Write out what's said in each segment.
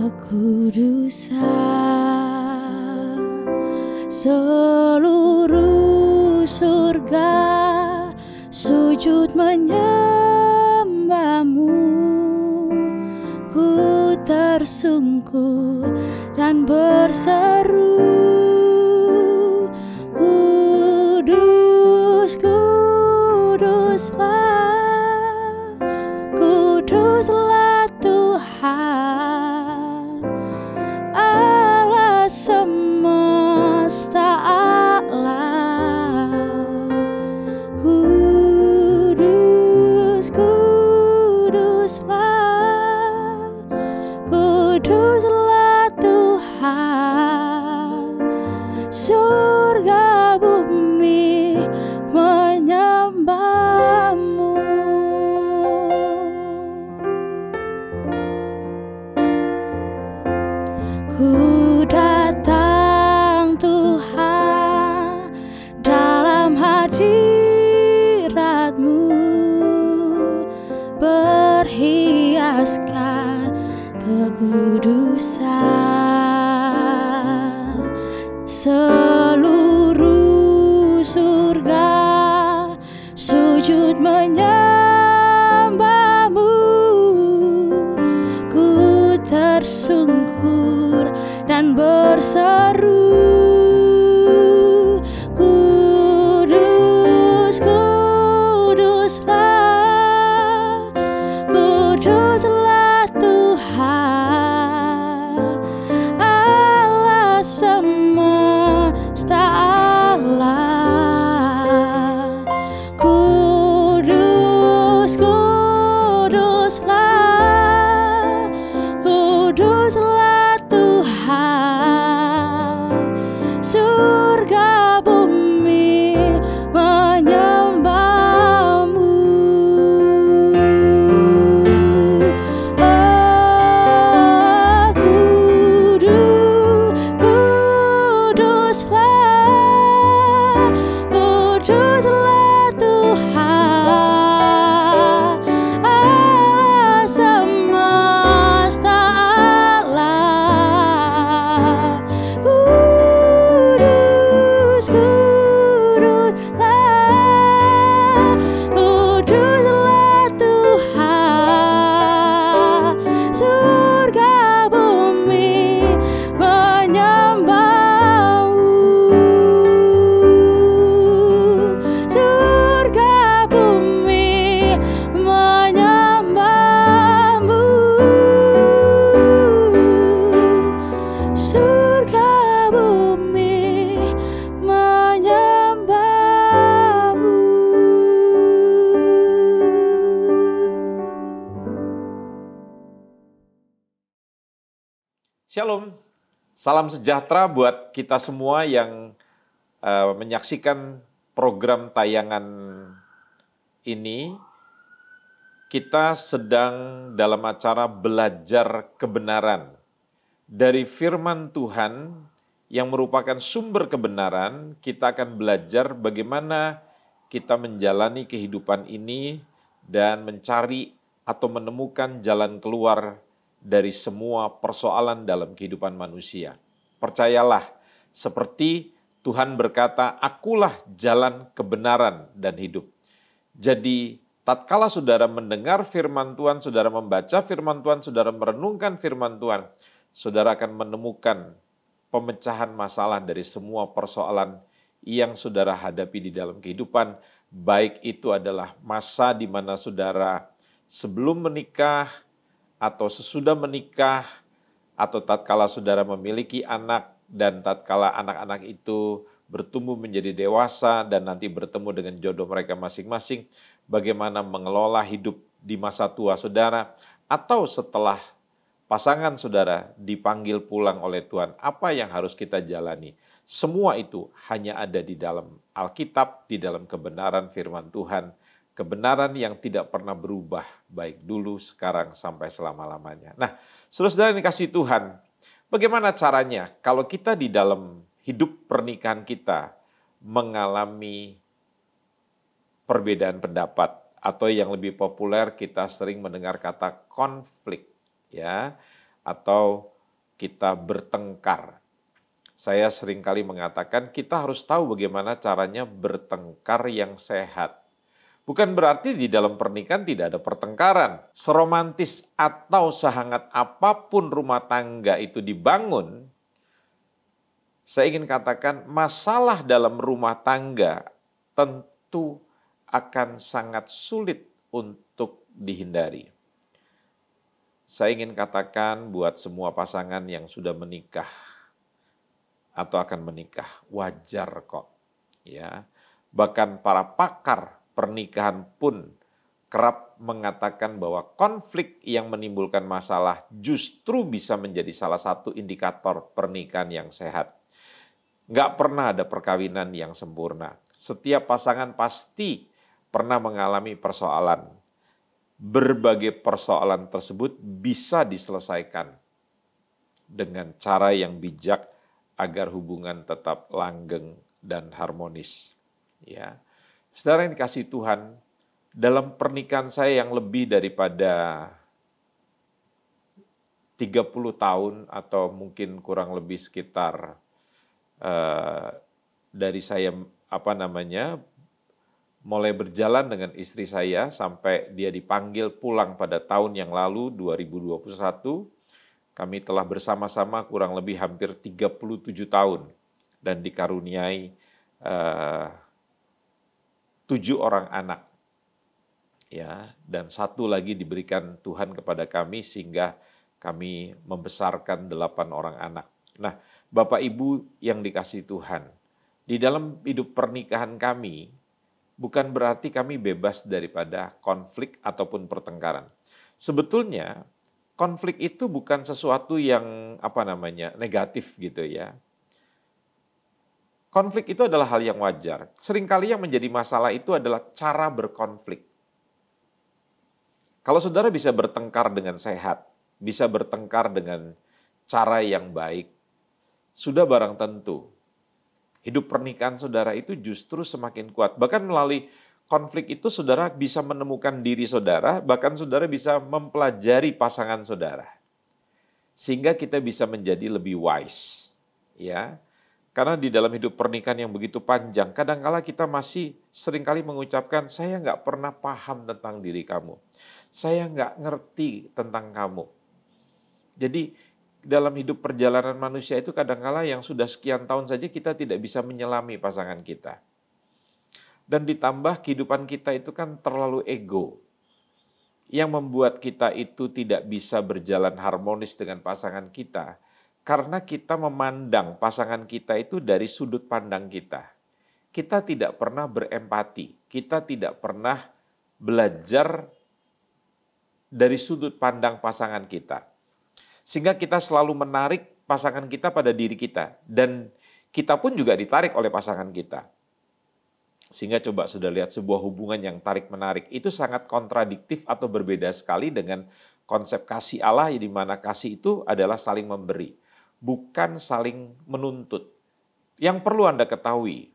kekudusan. Seluruh surga sujud menyembahmu. Ku tersungkur dan berseru, Kudus, kuduslah, kuduslah Tuhan Allah semesta alam. Kudus, kuduslah, kuduslah Tuhan. Surga bumi menyembahmu. Ku datang Tuhan dalam hadirat-Mu, berhiaskan kekudusan. Seluruh surga sujud menyembahmu. Ku tersungkur dan berseru, Kudus, kuduslah, kuduslah Tuhan Allah semesta alam. Kudus, kuduslah, kuduslah Tuhan. Surga bumi menyembahmu. Oh, kudus, kuduslah, kuduslah Tuhan Allah semesta alam. Kudus, kuduslah, kuduslah Tuhan. Surga bumi menyembahmu. Surga bumi menyembahmu. Surga bumi menyembahmu. Shalom, salam sejahtera buat kita semua yang menyaksikan program tayangan ini. Kita sedang dalam acara belajar kebenaran dari firman Tuhan yang merupakan sumber kebenaran. Kita akan belajar bagaimana kita menjalani kehidupan ini dan mencari atau menemukan jalan keluar dari semua persoalan dalam kehidupan manusia. Percayalah, seperti Tuhan berkata, "Akulah jalan kebenaran dan hidup." Jadi, tatkala saudara mendengar firman Tuhan, saudara membaca firman Tuhan, saudara merenungkan firman Tuhan, saudara akan menemukan pemecahan masalah dari semua persoalan yang saudara hadapi di dalam kehidupan, baik itu adalah masa di mana saudara sebelum menikah, atau sesudah menikah, atau tatkala saudara memiliki anak, dan tatkala anak-anak itu bertumbuh menjadi dewasa, dan nanti bertemu dengan jodoh mereka masing-masing, bagaimana mengelola hidup di masa tua saudara, atau setelah pasangan saudara dipanggil pulang oleh Tuhan, apa yang harus kita jalani. Semua itu hanya ada di dalam Alkitab, di dalam kebenaran firman Tuhan, kebenaran yang tidak pernah berubah, baik dulu, sekarang, sampai selama-lamanya. Nah, saudara-saudara yang dikasihi Tuhan, bagaimana caranya kalau kita di dalam hidup pernikahan kita mengalami perbedaan pendapat, atau yang lebih populer kita sering mendengar kata konflik, ya, atau kita bertengkar. Saya seringkali mengatakan kita harus tahu bagaimana caranya bertengkar yang sehat. Bukan berarti di dalam pernikahan tidak ada pertengkaran. Seromantis atau sehangat apapun rumah tangga itu dibangun, saya ingin katakan masalah dalam rumah tangga tentu akan sangat sulit untuk dihindari. Saya ingin katakan buat semua pasangan yang sudah menikah atau akan menikah, wajar kok. Ya. Bahkan para pakar pernikahan pun kerap mengatakan bahwa konflik yang menimbulkan masalah justru bisa menjadi salah satu indikator pernikahan yang sehat. Nggak pernah ada perkawinan yang sempurna. Setiap pasangan pasti pernah mengalami persoalan. Berbagai persoalan tersebut bisa diselesaikan dengan cara yang bijak agar hubungan tetap langgeng dan harmonis. Ya. Saudara yang dikasihi Tuhan, dalam pernikahan saya yang lebih daripada 30 tahun atau mungkin kurang lebih sekitar dari saya mulai berjalan dengan istri saya sampai dia dipanggil pulang pada tahun yang lalu 2021, kami telah bersama-sama kurang lebih hampir 37 tahun dan dikaruniai 7 orang anak, ya, dan 1 lagi diberikan Tuhan kepada kami sehingga kami membesarkan 8 orang anak. Nah, Bapak Ibu yang dikasihi Tuhan, di dalam hidup pernikahan kami bukan berarti kami bebas daripada konflik ataupun pertengkaran. Sebetulnya konflik itu bukan sesuatu yang negatif gitu ya. Konflik itu adalah hal yang wajar. Seringkali yang menjadi masalah itu adalah cara berkonflik. Kalau saudara bisa bertengkar dengan sehat, bisa bertengkar dengan cara yang baik, sudah barang tentu hidup pernikahan saudara itu justru semakin kuat. Bahkan melalui konflik itu saudara bisa menemukan diri saudara, bahkan saudara bisa mempelajari pasangan saudara. Sehingga kita bisa menjadi lebih wise. Ya. Karena di dalam hidup pernikahan yang begitu panjang, kadangkala kita masih seringkali mengucapkan, saya nggak pernah paham tentang diri kamu. Saya nggak ngerti tentang kamu. Jadi dalam hidup perjalanan manusia itu kadangkala yang sudah sekian tahun saja kita tidak bisa menyelami pasangan kita. Dan ditambah kehidupan kita itu kan terlalu ego. Yang membuat kita itu tidak bisa berjalan harmonis dengan pasangan kita. Karena kita memandang pasangan kita itu dari sudut pandang kita. Kita tidak pernah berempati, kita tidak pernah belajar dari sudut pandang pasangan kita. Sehingga kita selalu menarik pasangan kita pada diri kita. Dan kita pun juga ditarik oleh pasangan kita. Sehingga coba sudah lihat sebuah hubungan yang tarik-menarik. Itu sangat kontradiktif atau berbeda sekali dengan konsep kasih Allah, di mana kasih itu adalah saling memberi. Bukan saling menuntut. Yang perlu Anda ketahui,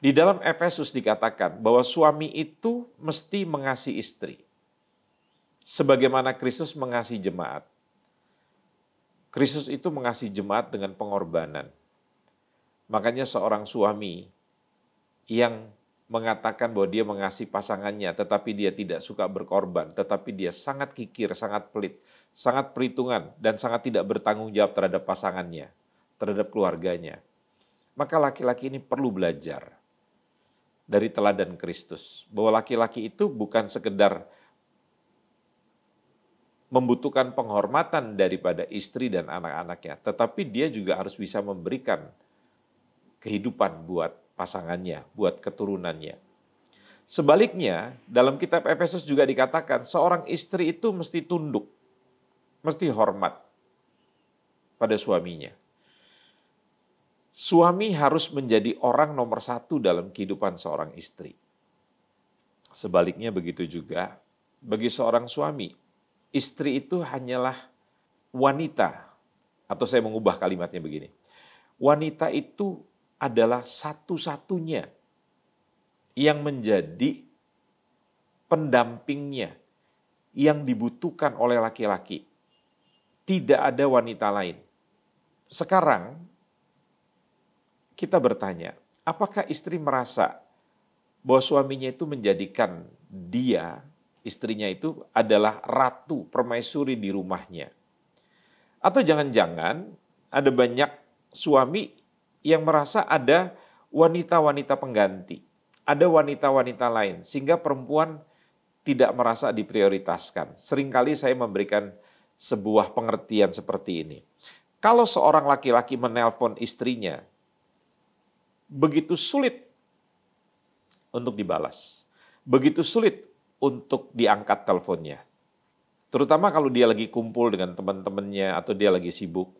di dalam Efesus dikatakan bahwa suami itu mesti mengasihi istri. Sebagaimana Kristus mengasihi jemaat. Kristus itu mengasihi jemaat dengan pengorbanan. Makanya seorang suami yang mengatakan bahwa dia mengasihi pasangannya, tetapi dia tidak suka berkorban, tetapi dia sangat kikir, sangat pelit, sangat perhitungan, dan sangat tidak bertanggung jawab terhadap pasangannya, terhadap keluarganya. Maka laki-laki ini perlu belajar dari teladan Kristus, bahwa laki-laki itu bukan sekedar membutuhkan penghormatan daripada istri dan anak-anaknya, tetapi dia juga harus bisa memberikan kehidupan buat pasangannya, buat keturunannya. Sebaliknya, dalam kitab Efesus juga dikatakan, seorang istri itu mesti tunduk, mesti hormat pada suaminya. Suami harus menjadi orang nomor 1 dalam kehidupan seorang istri. Sebaliknya begitu juga bagi seorang suami. Istri itu hanyalah wanita, atau saya mengubah kalimatnya begini. Wanita itu adalah satu-satunya yang menjadi pendampingnya yang dibutuhkan oleh laki-laki. tidak ada wanita lain. Sekarang kita bertanya, apakah istri merasa bahwa suaminya itu menjadikan dia, istrinya itu adalah ratu, permaisuri di rumahnya? Atau jangan-jangan ada banyak suami yang merasa ada wanita-wanita pengganti, ada wanita-wanita lain, sehingga perempuan tidak merasa diprioritaskan. Seringkali saya memberikan sebuah pengertian seperti ini. Kalau seorang laki-laki menelpon istrinya, begitu sulit untuk dibalas, begitu sulit untuk diangkat teleponnya. Terutama kalau dia lagi kumpul dengan teman-temannya atau dia lagi sibuk.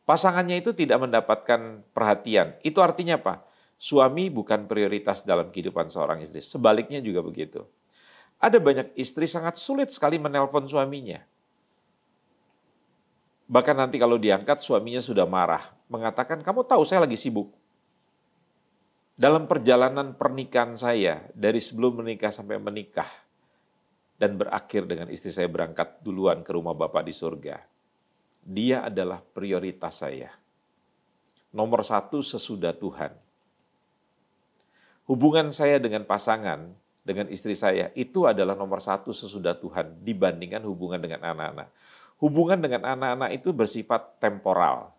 Pasangannya itu tidak mendapatkan perhatian. Itu artinya apa? Suami bukan prioritas dalam kehidupan seorang istri. Sebaliknya juga begitu. Ada banyak istri sangat sulit sekali menelpon suaminya. Bahkan nanti kalau diangkat suaminya sudah marah. Mengatakan, kamu tahu saya lagi sibuk. Dalam perjalanan pernikahan saya, dari sebelum menikah sampai menikah, dan berakhir dengan istri saya berangkat duluan ke rumah Bapa di surga, dia adalah prioritas saya. Nomor satu sesudah Tuhan. Hubungan saya dengan pasangan, dengan istri saya, itu adalah nomor satu sesudah Tuhan dibandingkan hubungan dengan anak-anak. Hubungan dengan anak-anak itu bersifat temporal.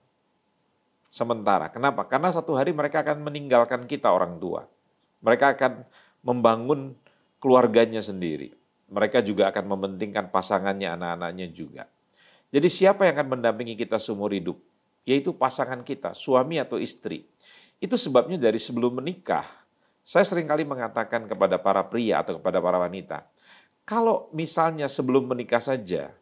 Sementara. Kenapa? Karena satu hari mereka akan meninggalkan kita orang tua. Mereka akan membangun keluarganya sendiri. Mereka juga akan mementingkan pasangannya, anak-anaknya juga. Jadi siapa yang akan mendampingi kita seumur hidup? Yaitu pasangan kita, suami atau istri. Itu sebabnya dari sebelum menikah, saya seringkali mengatakan kepada para pria atau kepada para wanita, kalau misalnya sebelum menikah saja,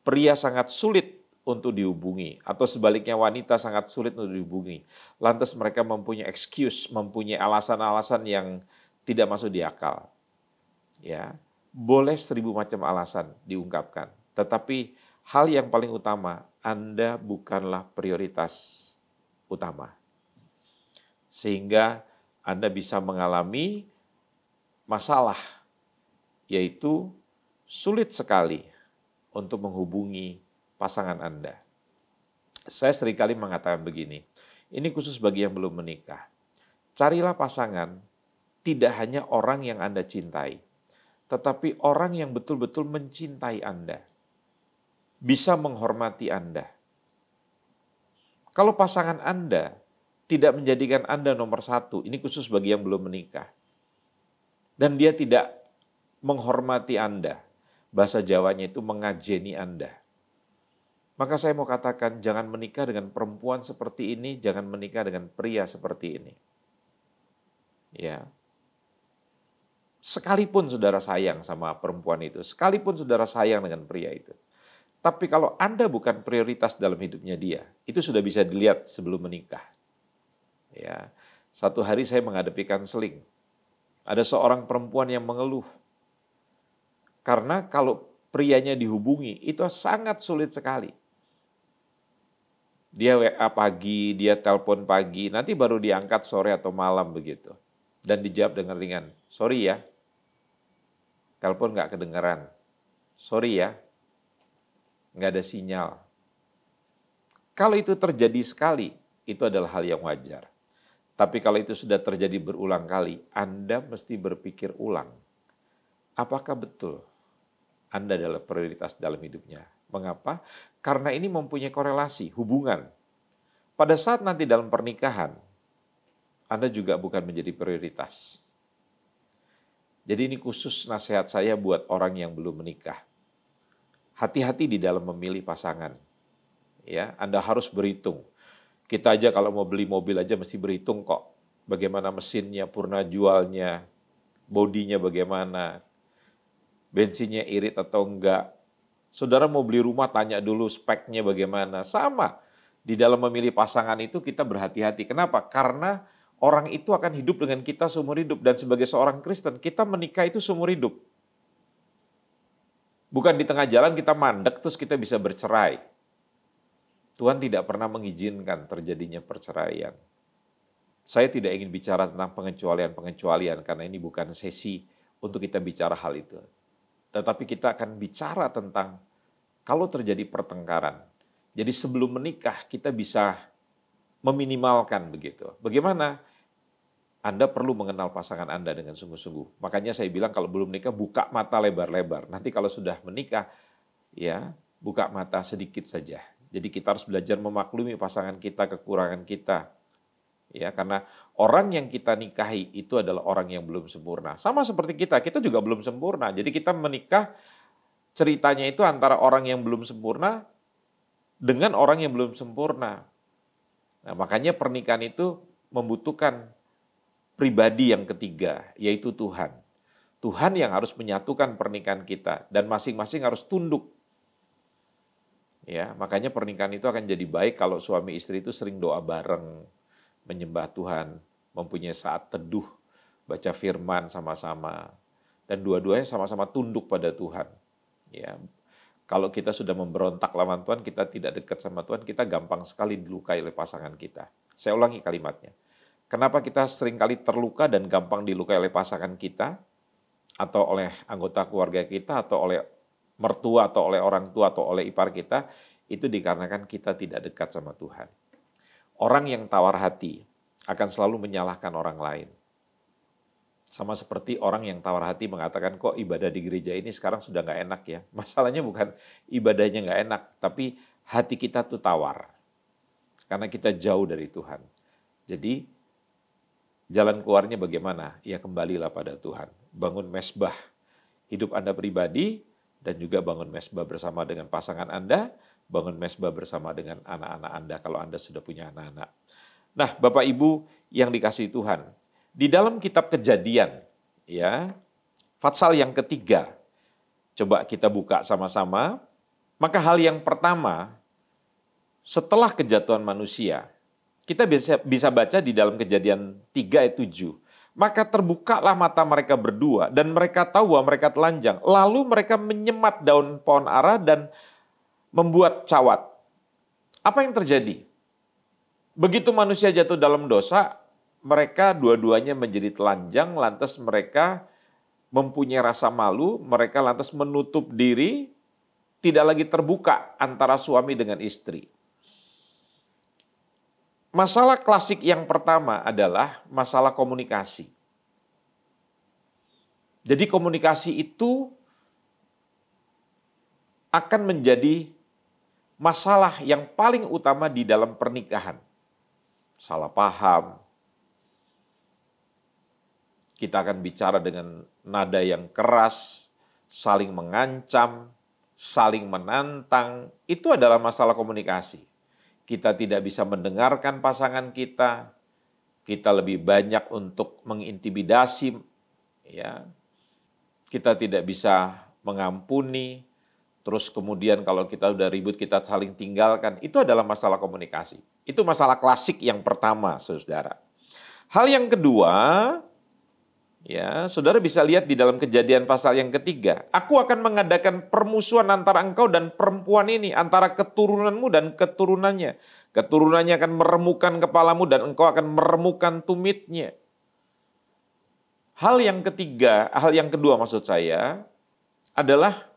pria sangat sulit untuk dihubungi, atau sebaliknya wanita sangat sulit untuk dihubungi. Lantas mereka mempunyai excuse, mempunyai alasan-alasan yang tidak masuk di akal. Ya, boleh 1000 macam alasan diungkapkan, tetapi hal yang paling utama, Anda bukanlah prioritas utama. Sehingga Anda bisa mengalami masalah, yaitu sulit sekali untuk menghubungi pasangan Anda. Saya seringkali mengatakan begini, ini khusus bagi yang belum menikah. Carilah pasangan tidak hanya orang yang Anda cintai, tetapi orang yang betul-betul mencintai Anda, bisa menghormati Anda. Kalau pasangan Anda tidak menjadikan Anda nomor satu, ini khusus bagi yang belum menikah, dan dia tidak menghormati Anda, bahasa Jawanya itu mengajeni Anda, maka saya mau katakan jangan menikah dengan perempuan seperti ini, jangan menikah dengan pria seperti ini. Ya. Sekalipun saudara sayang sama perempuan itu, sekalipun saudara sayang dengan pria itu, tapi kalau Anda bukan prioritas dalam hidupnya dia, itu sudah bisa dilihat sebelum menikah. Ya. Satu hari saya menghadapi konseling. Ada seorang perempuan yang mengeluh. Karena kalau prianya dihubungi, itu sangat sulit sekali. Dia WA pagi, dia telepon pagi, nanti baru diangkat sore atau malam begitu. Dan dijawab dengan ringan, sorry ya, telepon nggak kedengeran. Sorry ya, nggak ada sinyal. Kalau itu terjadi sekali, itu adalah hal yang wajar. Tapi kalau itu sudah terjadi berulang kali, Anda mesti berpikir ulang. Apakah betul Anda adalah prioritas dalam hidupnya? Mengapa? Karena ini mempunyai korelasi, hubungan. Pada saat nanti dalam pernikahan, Anda juga bukan menjadi prioritas. Jadi ini khusus nasihat saya buat orang yang belum menikah. Hati-hati di dalam memilih pasangan. Ya, Anda harus berhitung. Kita aja kalau mau beli mobil aja mesti berhitung kok. Bagaimana mesinnya, purna jualnya, bodinya bagaimana, bensinnya irit atau enggak. Saudara mau beli rumah tanya dulu speknya bagaimana. Sama, di dalam memilih pasangan itu kita berhati-hati. Kenapa? Karena orang itu akan hidup dengan kita seumur hidup. Dan sebagai seorang Kristen, kita menikah itu seumur hidup. Bukan di tengah jalan kita mandek terus kita bisa bercerai. Tuhan tidak pernah mengizinkan terjadinya perceraian. Saya tidak ingin bicara tentang pengecualian-pengecualian karena ini bukan sesi untuk kita bicara hal itu. Tetapi kita akan bicara tentang kalau terjadi pertengkaran. Jadi sebelum menikah kita bisa meminimalkan begitu. Bagaimana? Anda perlu mengenal pasangan Anda dengan sungguh-sungguh. Makanya saya bilang kalau belum menikah buka mata lebar-lebar. Nanti kalau sudah menikah ya buka mata sedikit saja. Jadi kita harus belajar memaklumi pasangan kita, kekurangan kita. Ya, karena orang yang kita nikahi itu adalah orang yang belum sempurna. Sama seperti kita juga belum sempurna. Jadi kita menikah ceritanya itu antara orang yang belum sempurna dengan orang yang belum sempurna. Nah, makanya pernikahan itu membutuhkan pribadi yang ketiga, yaitu Tuhan. Tuhan yang harus menyatukan pernikahan kita dan masing-masing harus tunduk. Ya, makanya pernikahan itu akan jadi baik kalau suami istri itu sering doa bareng, menyembah Tuhan, mempunyai saat teduh, baca firman sama-sama, dan dua-duanya sama-sama tunduk pada Tuhan. Ya, kalau kita sudah memberontak lawan Tuhan, kita tidak dekat sama Tuhan, kita gampang sekali dilukai oleh pasangan kita. Saya ulangi kalimatnya. Kenapa kita seringkali terluka dan gampang dilukai oleh pasangan kita, atau oleh anggota keluarga kita, atau oleh mertua, atau oleh orang tua, atau oleh ipar kita, itu dikarenakan kita tidak dekat sama Tuhan. Orang yang tawar hati akan selalu menyalahkan orang lain. Sama seperti orang yang tawar hati mengatakan, kok ibadah di gereja ini sekarang sudah nggak enak ya. Masalahnya bukan ibadahnya nggak enak, tapi hati kita tuh tawar. Karena kita jauh dari Tuhan. Jadi, jalan keluarnya bagaimana? Ya kembalilah pada Tuhan. Bangun mesbah hidup Anda pribadi dan juga bangun mesbah bersama dengan pasangan Anda, bangun mesbah bersama dengan anak-anak Anda kalau Anda sudah punya anak-anak. Nah, Bapak Ibu yang dikasihi Tuhan, di dalam kitab Kejadian, ya, Fatsal yang ketiga, coba kita buka sama-sama. Maka hal yang pertama, setelah kejatuhan manusia, kita bisa baca di dalam Kejadian 3 ayat 7. Maka terbukalah mata mereka berdua dan mereka tahu bahwa mereka telanjang. Lalu mereka menyemat daun pohon ara dan membuat cawat. Apa yang terjadi? Begitu manusia jatuh dalam dosa, mereka dua-duanya menjadi telanjang, lantas mereka mempunyai rasa malu, mereka lantas menutup diri, tidak lagi terbuka antara suami dengan istri. Masalah klasik yang pertama adalah masalah komunikasi. Jadi komunikasi itu akan menjadi masalah yang paling utama di dalam pernikahan. Salah paham. Kita akan bicara dengan nada yang keras, saling mengancam, saling menantang. Itu adalah masalah komunikasi. Kita tidak bisa mendengarkan pasangan kita lebih banyak untuk mengintimidasi, ya. Kita tidak bisa mengampuni, terus kemudian kalau kita udah ribut kita saling tinggalkan. Itu adalah masalah komunikasi. Itu masalah klasik yang pertama, saudara. Hal yang kedua, ya, saudara bisa lihat di dalam Kejadian pasal yang ketiga. Aku akan mengadakan permusuhan antara engkau dan perempuan ini, antara keturunanmu dan keturunannya. Keturunannya akan meremukan kepalamu dan engkau akan meremukan tumitnya. Hal yang ketiga, hal yang kedua maksud saya adalah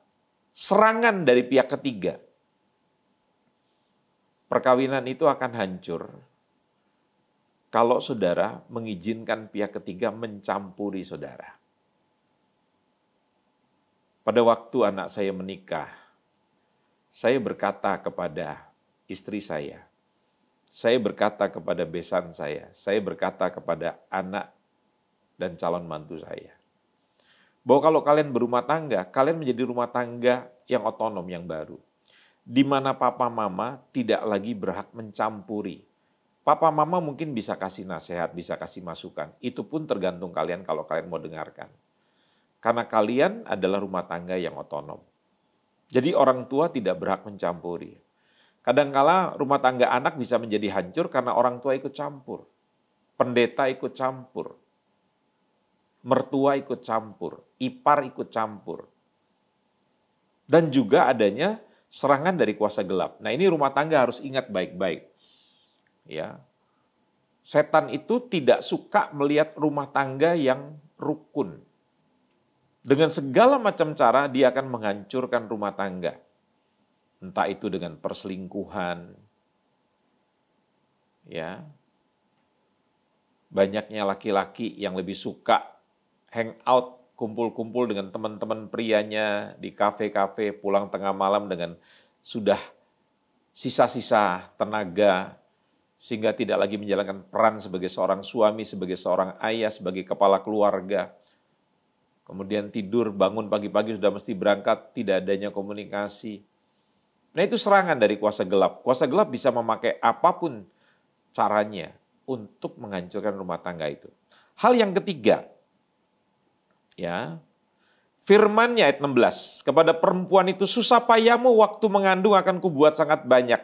serangan dari pihak ketiga. Perkawinan itu akan hancur kalau saudara mengizinkan pihak ketiga mencampuri saudara. Pada waktu anak saya menikah, saya berkata kepada istri saya berkata kepada besan saya berkata kepada anak dan calon mantu saya, bahwa kalau kalian berumah tangga, kalian menjadi rumah tangga yang otonom, yang baru. Di mana papa mama tidak lagi berhak mencampuri. Papa mama mungkin bisa kasih nasihat, bisa kasih masukan. Itu pun tergantung kalian kalau kalian mau dengarkan. Karena kalian adalah rumah tangga yang otonom. Jadi orang tua tidak berhak mencampuri. Kadangkala rumah tangga anak bisa menjadi hancur karena orang tua ikut campur. Pendeta ikut campur. Mertua ikut campur, ipar ikut campur. Dan juga adanya serangan dari kuasa gelap. Nah, ini rumah tangga harus ingat baik-baik. Ya. Setan itu tidak suka melihat rumah tangga yang rukun. Dengan segala macam cara dia akan menghancurkan rumah tangga. entah itu dengan perselingkuhan, ya. Banyaknya laki-laki yang lebih suka hangout, kumpul-kumpul dengan teman-teman prianya di kafe-kafe, pulang tengah malam dengan sudah sisa-sisa tenaga, sehingga tidak lagi menjalankan peran sebagai seorang suami, sebagai seorang ayah, sebagai kepala keluarga. Kemudian tidur, bangun pagi-pagi sudah mesti berangkat, tidak adanya komunikasi. Nah itu serangan dari kuasa gelap. Kuasa gelap bisa memakai apapun caranya untuk menghancurkan rumah tangga itu. Hal yang ketiga, ya, firman-Nya ayat 16, kepada perempuan itu susah payahmu waktu mengandung akan kubuat sangat banyak.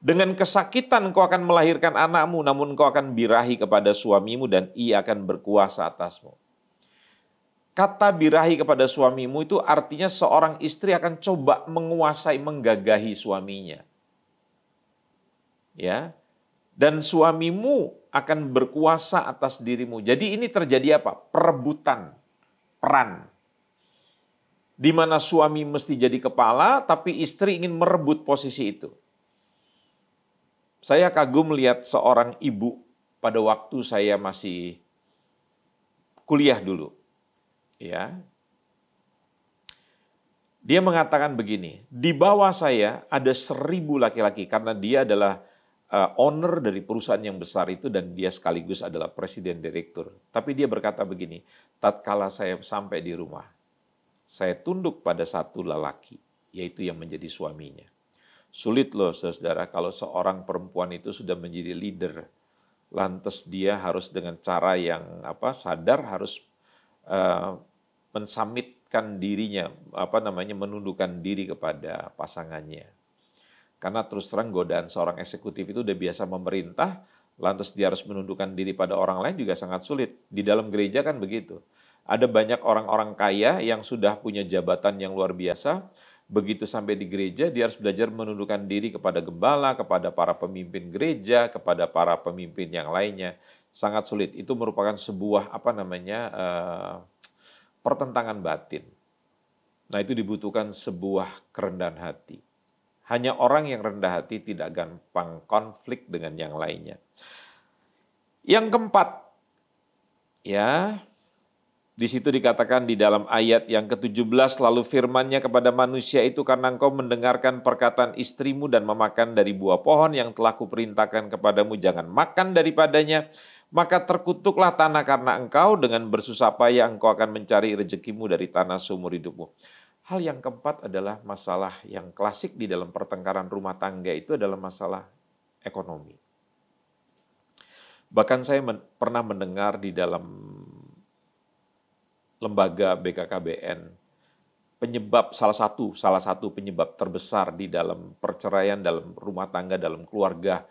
Dengan kesakitan kau akan melahirkan anakmu, namun kau akan birahi kepada suamimu dan ia akan berkuasa atasmu. Kata birahi kepada suamimu itu artinya seorang istri akan coba menguasai, menggagahi suaminya. Ya. Dan suamimu akan berkuasa atas dirimu. Jadi ini terjadi apa? Perebutan peran. Di mana suami mesti jadi kepala, tapi istri ingin merebut posisi itu. Saya kagum melihat seorang ibu pada waktu saya masih kuliah dulu. Ya. Dia mengatakan begini, di bawah saya ada 1.000 laki-laki karena dia adalah owner dari perusahaan yang besar itu dan dia sekaligus adalah presiden direktur. Tapi dia berkata begini, tatkala saya sampai di rumah, saya tunduk pada satu lelaki, yaitu yang menjadi suaminya. Sulit loh saudara, kalau seorang perempuan itu sudah menjadi leader, lantas dia harus dengan cara yang sadar harus mensamitkan dirinya, menundukkan diri kepada pasangannya. Karena terus terang godaan seorang eksekutif itu udah biasa memerintah, lantas dia harus menundukkan diri pada orang lain juga sangat sulit. Di dalam gereja kan begitu. Ada banyak orang-orang kaya yang sudah punya jabatan yang luar biasa, begitu sampai di gereja dia harus belajar menundukkan diri kepada gembala, kepada para pemimpin gereja, kepada para pemimpin yang lainnya. Sangat sulit. Itu merupakan sebuah pertentangan batin. Nah itu dibutuhkan sebuah kerendahan hati. Hanya orang yang rendah hati tidak gampang konflik dengan yang lainnya. Yang keempat, ya, di situ dikatakan di dalam ayat yang ke-17, lalu firman-Nya kepada manusia itu, karena engkau mendengarkan perkataan istrimu dan memakan dari buah pohon yang telah kuperintahkan kepadamu, jangan makan daripadanya, maka terkutuklah tanah karena engkau, dengan bersusah payah engkau akan mencari rezekimu dari tanah seumur hidupmu. Hal yang keempat adalah masalah yang klasik di dalam pertengkaran rumah tangga itu adalah masalah ekonomi. Bahkan saya pernah mendengar di dalam lembaga BKKBN, salah satu penyebab terbesar di dalam perceraian dalam rumah tangga, dalam keluarga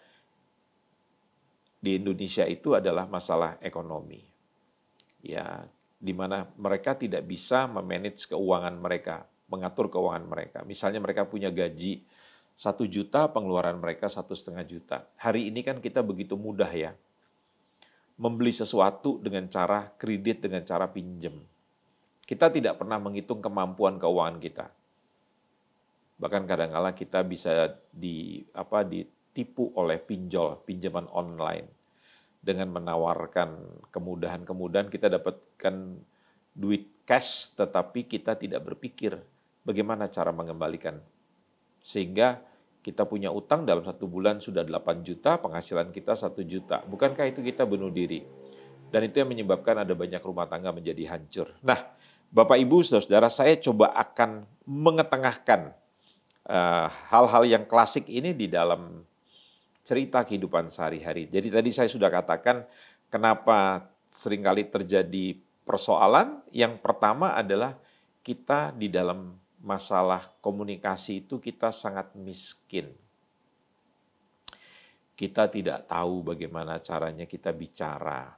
di Indonesia itu adalah masalah ekonomi. Ya, di mana mereka tidak bisa memanage keuangan mereka, mengatur keuangan mereka. Misalnya mereka punya gaji 1 juta, pengeluaran mereka 1,5 juta. Hari ini kan kita begitu mudah ya, membeli sesuatu dengan cara kredit, dengan cara pinjam. Kita tidak pernah menghitung kemampuan keuangan kita. Bahkan kadang-kala kita bisa ditipu oleh pinjaman online. Dengan menawarkan kemudahan-kemudahan kita dapatkan duit cash, tetapi kita tidak berpikir bagaimana cara mengembalikan. Sehingga kita punya utang dalam 1 bulan sudah 8 juta, penghasilan kita 1 juta. Bukankah itu kita bunuh diri? Dan itu yang menyebabkan ada banyak rumah tangga menjadi hancur. Nah, Bapak Ibu, Saudara-saudara, saya coba akan mengetengahkan hal-hal yang klasik ini di dalam cerita kehidupan sehari-hari. Jadi tadi saya sudah katakan kenapa seringkali terjadi persoalan. Yang pertama adalah kita di dalam masalah komunikasi itu kita sangat miskin. Kita tidak tahu bagaimana caranya kita bicara.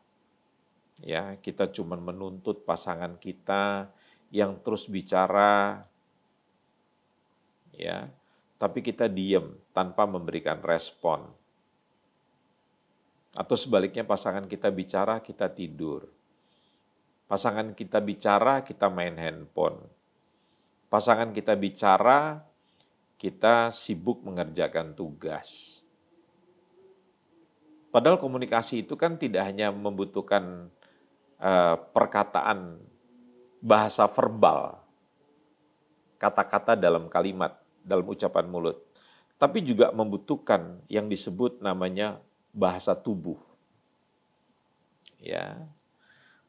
Ya, kita cuma menuntut pasangan kita yang terus bicara, ya, tapi kita diam tanpa memberikan respon. Atau sebaliknya pasangan kita bicara, kita tidur. Pasangan kita bicara, kita main handphone. Pasangan kita bicara, kita sibuk mengerjakan tugas. Padahal komunikasi itu kan tidak hanya membutuhkan perkataan bahasa verbal, kata-kata dalam kalimat, dalam ucapan mulut, tapi juga membutuhkan yang disebut namanya bahasa tubuh. Ya.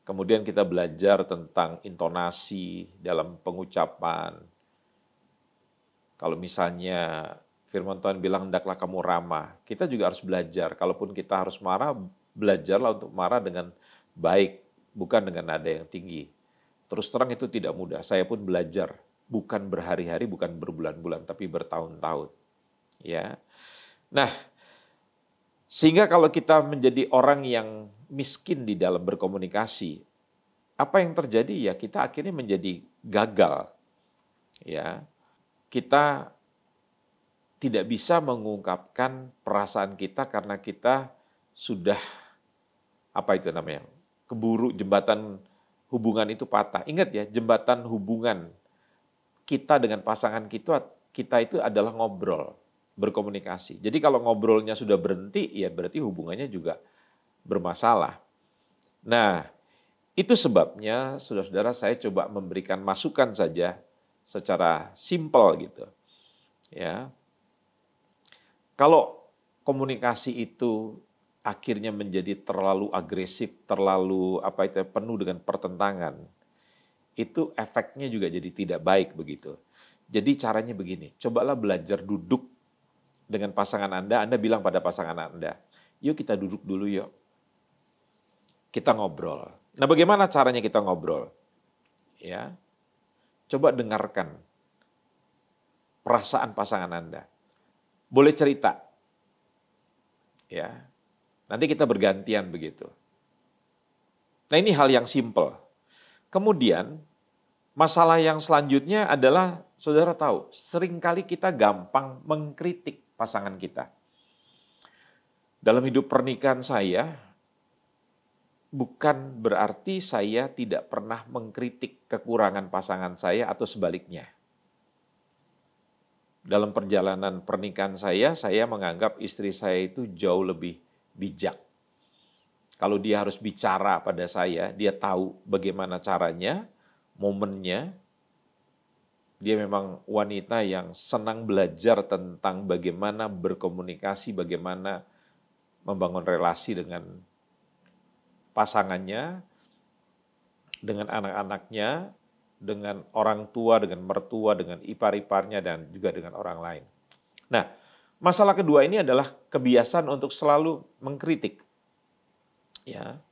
Kemudian kita belajar tentang intonasi dalam pengucapan. Kalau misalnya firman Tuhan bilang hendaklah kamu ramah, kita juga harus belajar. Kalaupun kita harus marah, belajarlah untuk marah dengan baik, bukan dengan nada yang tinggi. Terus terang itu tidak mudah. Saya pun belajar, bukan berhari-hari, bukan berbulan-bulan, tapi bertahun-tahun. Ya. Nah, sehingga kalau kita menjadi orang yang miskin di dalam berkomunikasi, apa yang terjadi ya kita akhirnya menjadi gagal. Ya. Kita tidak bisa mengungkapkan perasaan kita karena kita sudah apa itu namanya? Keburu jembatan hubungan itu patah. Ingat ya, jembatan hubungan kita dengan pasangan kita itu adalah ngobrol, berkomunikasi. Jadi kalau ngobrolnya sudah berhenti, ya berarti hubungannya juga bermasalah. Nah, itu sebabnya saudara-saudara saya coba memberikan masukan saja secara simpel gitu. Ya. Kalau komunikasi itu akhirnya menjadi terlalu agresif, terlalu penuh dengan pertentangan, itu efeknya juga jadi tidak baik begitu. Jadi caranya begini, cobalah belajar duduk dengan pasangan Anda bilang pada pasangan Anda, yuk kita duduk dulu yuk. Kita ngobrol. Nah, bagaimana caranya kita ngobrol? Ya. Coba dengarkan perasaan pasangan Anda. Boleh cerita. Ya. Nanti kita bergantian begitu. Nah, ini hal yang simpel. Kemudian masalah yang selanjutnya adalah saudara tahu, seringkali kita gampang mengkritik pasangan kita. Dalam hidup pernikahan saya, bukan berarti saya tidak pernah mengkritik kekurangan pasangan saya atau sebaliknya. Dalam perjalanan pernikahan saya menganggap istri saya itu jauh lebih bijak. Kalau dia harus bicara pada saya, dia tahu bagaimana caranya, momennya. Dia memang wanita yang senang belajar tentang bagaimana berkomunikasi, bagaimana membangun relasi dengan pasangannya, dengan anak-anaknya, dengan orang tua, dengan mertua, dengan ipar-iparnya, dan juga dengan orang lain. Nah, masalah kedua ini adalah kebiasaan untuk selalu mengkritik. Ya,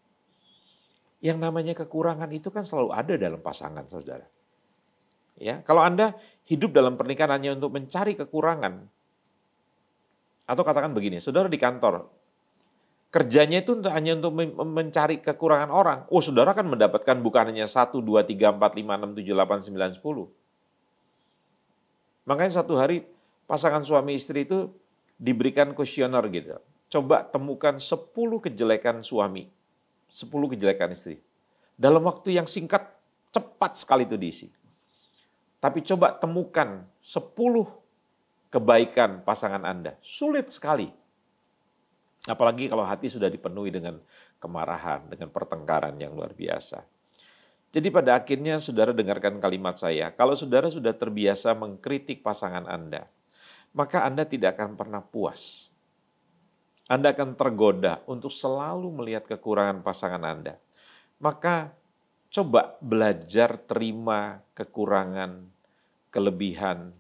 yang namanya kekurangan itu kan selalu ada dalam pasangan, saudara. Ya, kalau Anda hidup dalam pernikahan hanya untuk mencari kekurangan, atau katakan begini, saudara di kantor, kerjanya itu hanya untuk mencari kekurangan orang. Oh, saudara kan mendapatkan bukan hanya 1, 2, 3, 4, 5, 6, 7, 8, 9, 10. Makanya satu hari pasangan suami istri itu diberikan kuesioner gitu. Coba temukan 10 kejelekan suami, 10 kejelekan istri. Dalam waktu yang singkat, cepat sekali itu diisi. Tapi coba temukan 10 kebaikan pasangan Anda. Sulit sekali. Apalagi kalau hati sudah dipenuhi dengan kemarahan, dengan pertengkaran yang luar biasa. Jadi pada akhirnya saudara dengarkan kalimat saya, kalau saudara sudah terbiasa mengkritik pasangan Anda, maka Anda tidak akan pernah puas. Anda akan tergoda untuk selalu melihat kekurangan pasangan Anda. Maka coba belajar terima kekurangan, kelebihan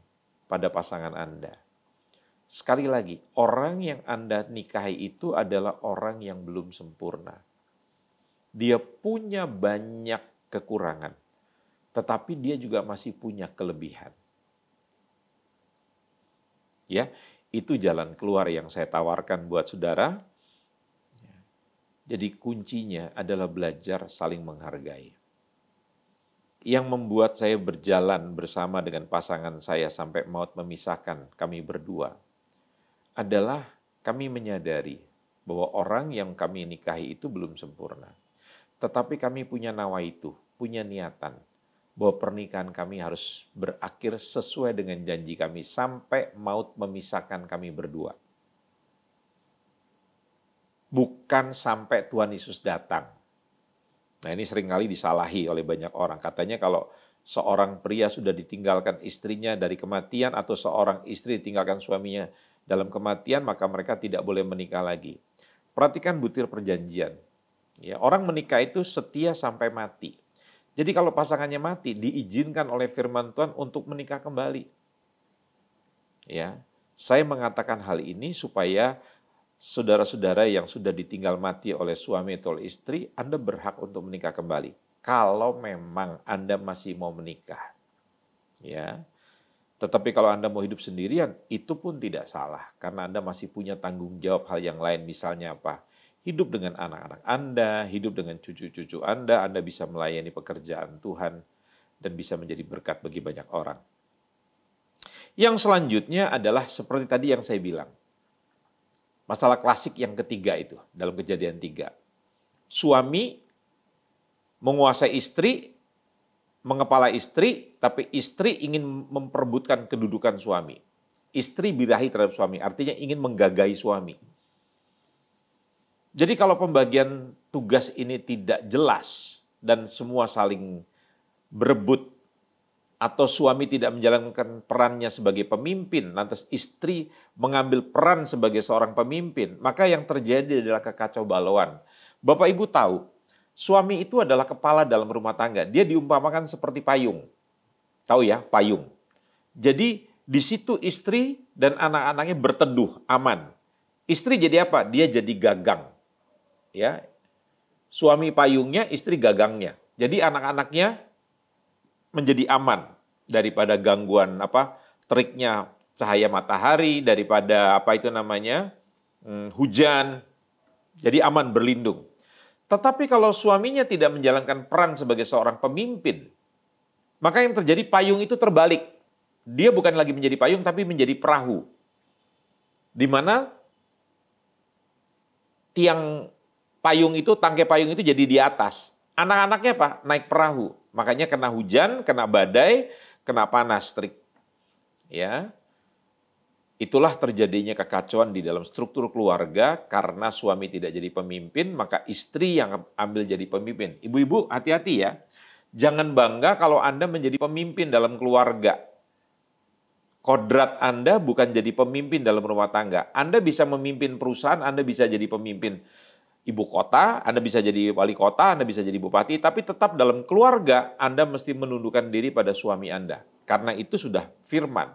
pada pasangan Anda. Sekali lagi, orang yang Anda nikahi itu adalah orang yang belum sempurna. Dia punya banyak kekurangan, tetapi dia juga masih punya kelebihan. Ya, itu jalan keluar yang saya tawarkan buat saudara. Jadi kuncinya adalah belajar saling menghargai. Yang membuat saya berjalan bersama dengan pasangan saya sampai maut memisahkan kami berdua adalah kami menyadari bahwa orang yang kami nikahi itu belum sempurna. Tetapi kami punya nawaitu, punya niatan bahwa pernikahan kami harus berakhir sesuai dengan janji kami sampai maut memisahkan kami berdua. Bukan sampai Tuhan Yesus datang. Nah, ini seringkali disalahi oleh banyak orang. Katanya kalau seorang pria sudah ditinggalkan istrinya dari kematian atau seorang istri ditinggalkan suaminya dalam kematian, maka mereka tidak boleh menikah lagi. Perhatikan butir perjanjian. Ya, orang menikah itu setia sampai mati. Jadi kalau pasangannya mati, diizinkan oleh firman Tuhan untuk menikah kembali. Ya, saya mengatakan hal ini supaya saudara-saudara yang sudah ditinggal mati oleh suami atau istri, Anda berhak untuk menikah kembali. Kalau memang Anda masih mau menikah. Ya. Tetapi kalau Anda mau hidup sendirian, itu pun tidak salah. Karena Anda masih punya tanggung jawab hal yang lain. Misalnya apa? Hidup dengan anak-anak Anda, hidup dengan cucu-cucu Anda bisa melayani pekerjaan Tuhan, dan bisa menjadi berkat bagi banyak orang. Yang selanjutnya adalah seperti tadi yang saya bilang. Masalah klasik yang ketiga itu, dalam Kejadian 3. Suami menguasai istri, mengepala istri, tapi istri ingin memperebutkan kedudukan suami. Istri birahi terhadap suami, artinya ingin menggagahi suami. Jadi kalau pembagian tugas ini tidak jelas dan semua saling berebut, atau suami tidak menjalankan perannya sebagai pemimpin, lantas istri mengambil peran sebagai seorang pemimpin, maka yang terjadi adalah kekacau balauan. Bapak Ibu tahu, suami itu adalah kepala dalam rumah tangga. Dia diumpamakan seperti payung. Tahu ya, payung. Jadi di situ istri dan anak-anaknya berteduh, aman. Istri jadi apa? Dia jadi gagang. Ya. Suami payungnya, istri gagangnya. Jadi anak-anaknya menjadi aman daripada gangguan teriknya cahaya matahari, daripada hujan. Jadi aman, berlindung. Tetapi kalau suaminya tidak menjalankan peran sebagai seorang pemimpin, maka yang terjadi payung itu terbalik. Dia bukan lagi menjadi payung tapi menjadi perahu. Di mana tiang payung itu, tangkai payung itu jadi di atas. Anak-anaknya apa? Naik perahu. Makanya kena hujan, kena badai, kena panas terik. Ya. Itulah terjadinya kekacauan di dalam struktur keluarga karena suami tidak jadi pemimpin, maka istri yang ambil jadi pemimpin. Ibu-ibu hati-hati ya. Jangan bangga kalau Anda menjadi pemimpin dalam keluarga. Kodrat Anda bukan jadi pemimpin dalam rumah tangga. Anda bisa memimpin perusahaan, Anda bisa jadi pemimpin ibu kota, Anda bisa jadi wali kota, Anda bisa jadi bupati, tapi tetap dalam keluarga Anda mesti menundukkan diri pada suami Anda. Karena itu sudah firman.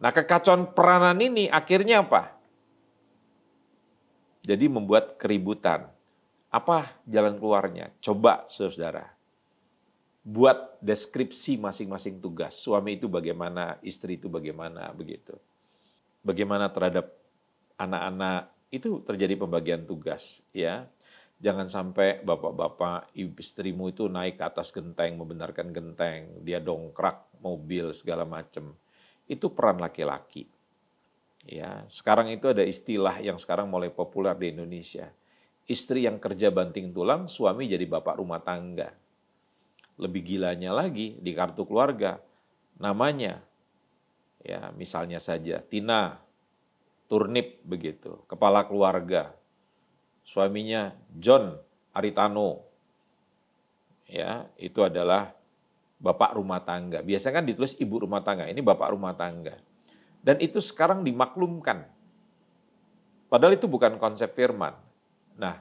Nah, kekacauan peranan ini akhirnya apa? Jadi membuat keributan. Apa jalan keluarnya? Coba saudara. Buat deskripsi masing-masing tugas. Suami itu bagaimana, istri itu bagaimana, begitu. Bagaimana terhadap anak-anak, itu terjadi pembagian tugas, ya. Jangan sampai bapak-bapak, istrimu itu naik ke atas genteng, membenarkan genteng, dia dongkrak mobil segala macam. Itu peran laki-laki. Ya, sekarang itu ada istilah yang sekarang mulai populer di Indonesia. Istri yang kerja banting tulang, suami jadi bapak rumah tangga. Lebih gilanya lagi di kartu keluarga, namanya, ya misalnya saja Tina Turnip begitu, kepala keluarga. Suaminya John Aritano. Ya, itu adalah bapak rumah tangga. Biasanya kan ditulis ibu rumah tangga, ini bapak rumah tangga. Dan itu sekarang dimaklumkan. Padahal itu bukan konsep firman. Nah,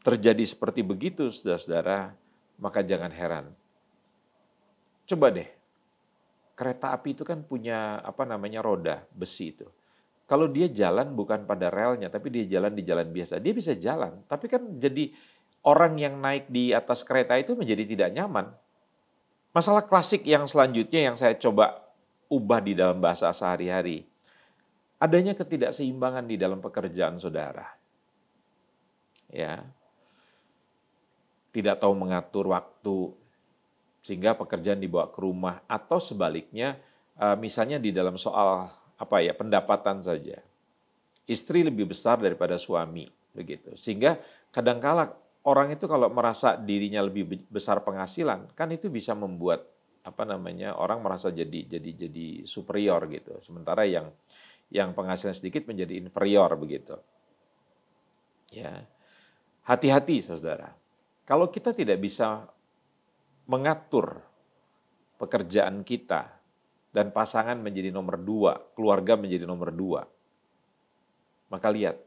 terjadi seperti begitu saudara-saudara, maka jangan heran. Coba deh, kereta api itu kan punya roda besi itu. Kalau dia jalan bukan pada relnya, tapi dia jalan di jalan biasa, dia bisa jalan. Tapi kan jadi orang yang naik di atas kereta itu menjadi tidak nyaman. Masalah klasik yang selanjutnya yang saya coba ubah di dalam bahasa sehari-hari. Adanya ketidakseimbangan di dalam pekerjaan saudara. Ya. Tidak tahu mengatur waktu, sehingga pekerjaan dibawa ke rumah. Atau sebaliknya, misalnya di dalam soal pendapatan saja. Istri lebih besar daripada suami, begitu. Sehingga kadangkala orang itu kalau merasa dirinya lebih besar penghasilan, kan itu bisa membuat orang merasa jadi superior gitu. Sementara yang penghasilan sedikit menjadi inferior begitu. Ya. Hati-hati Saudara. Kalau kita tidak bisa mengatur pekerjaan kita dan pasangan menjadi nomor 2, keluarga menjadi nomor 2, maka lihat,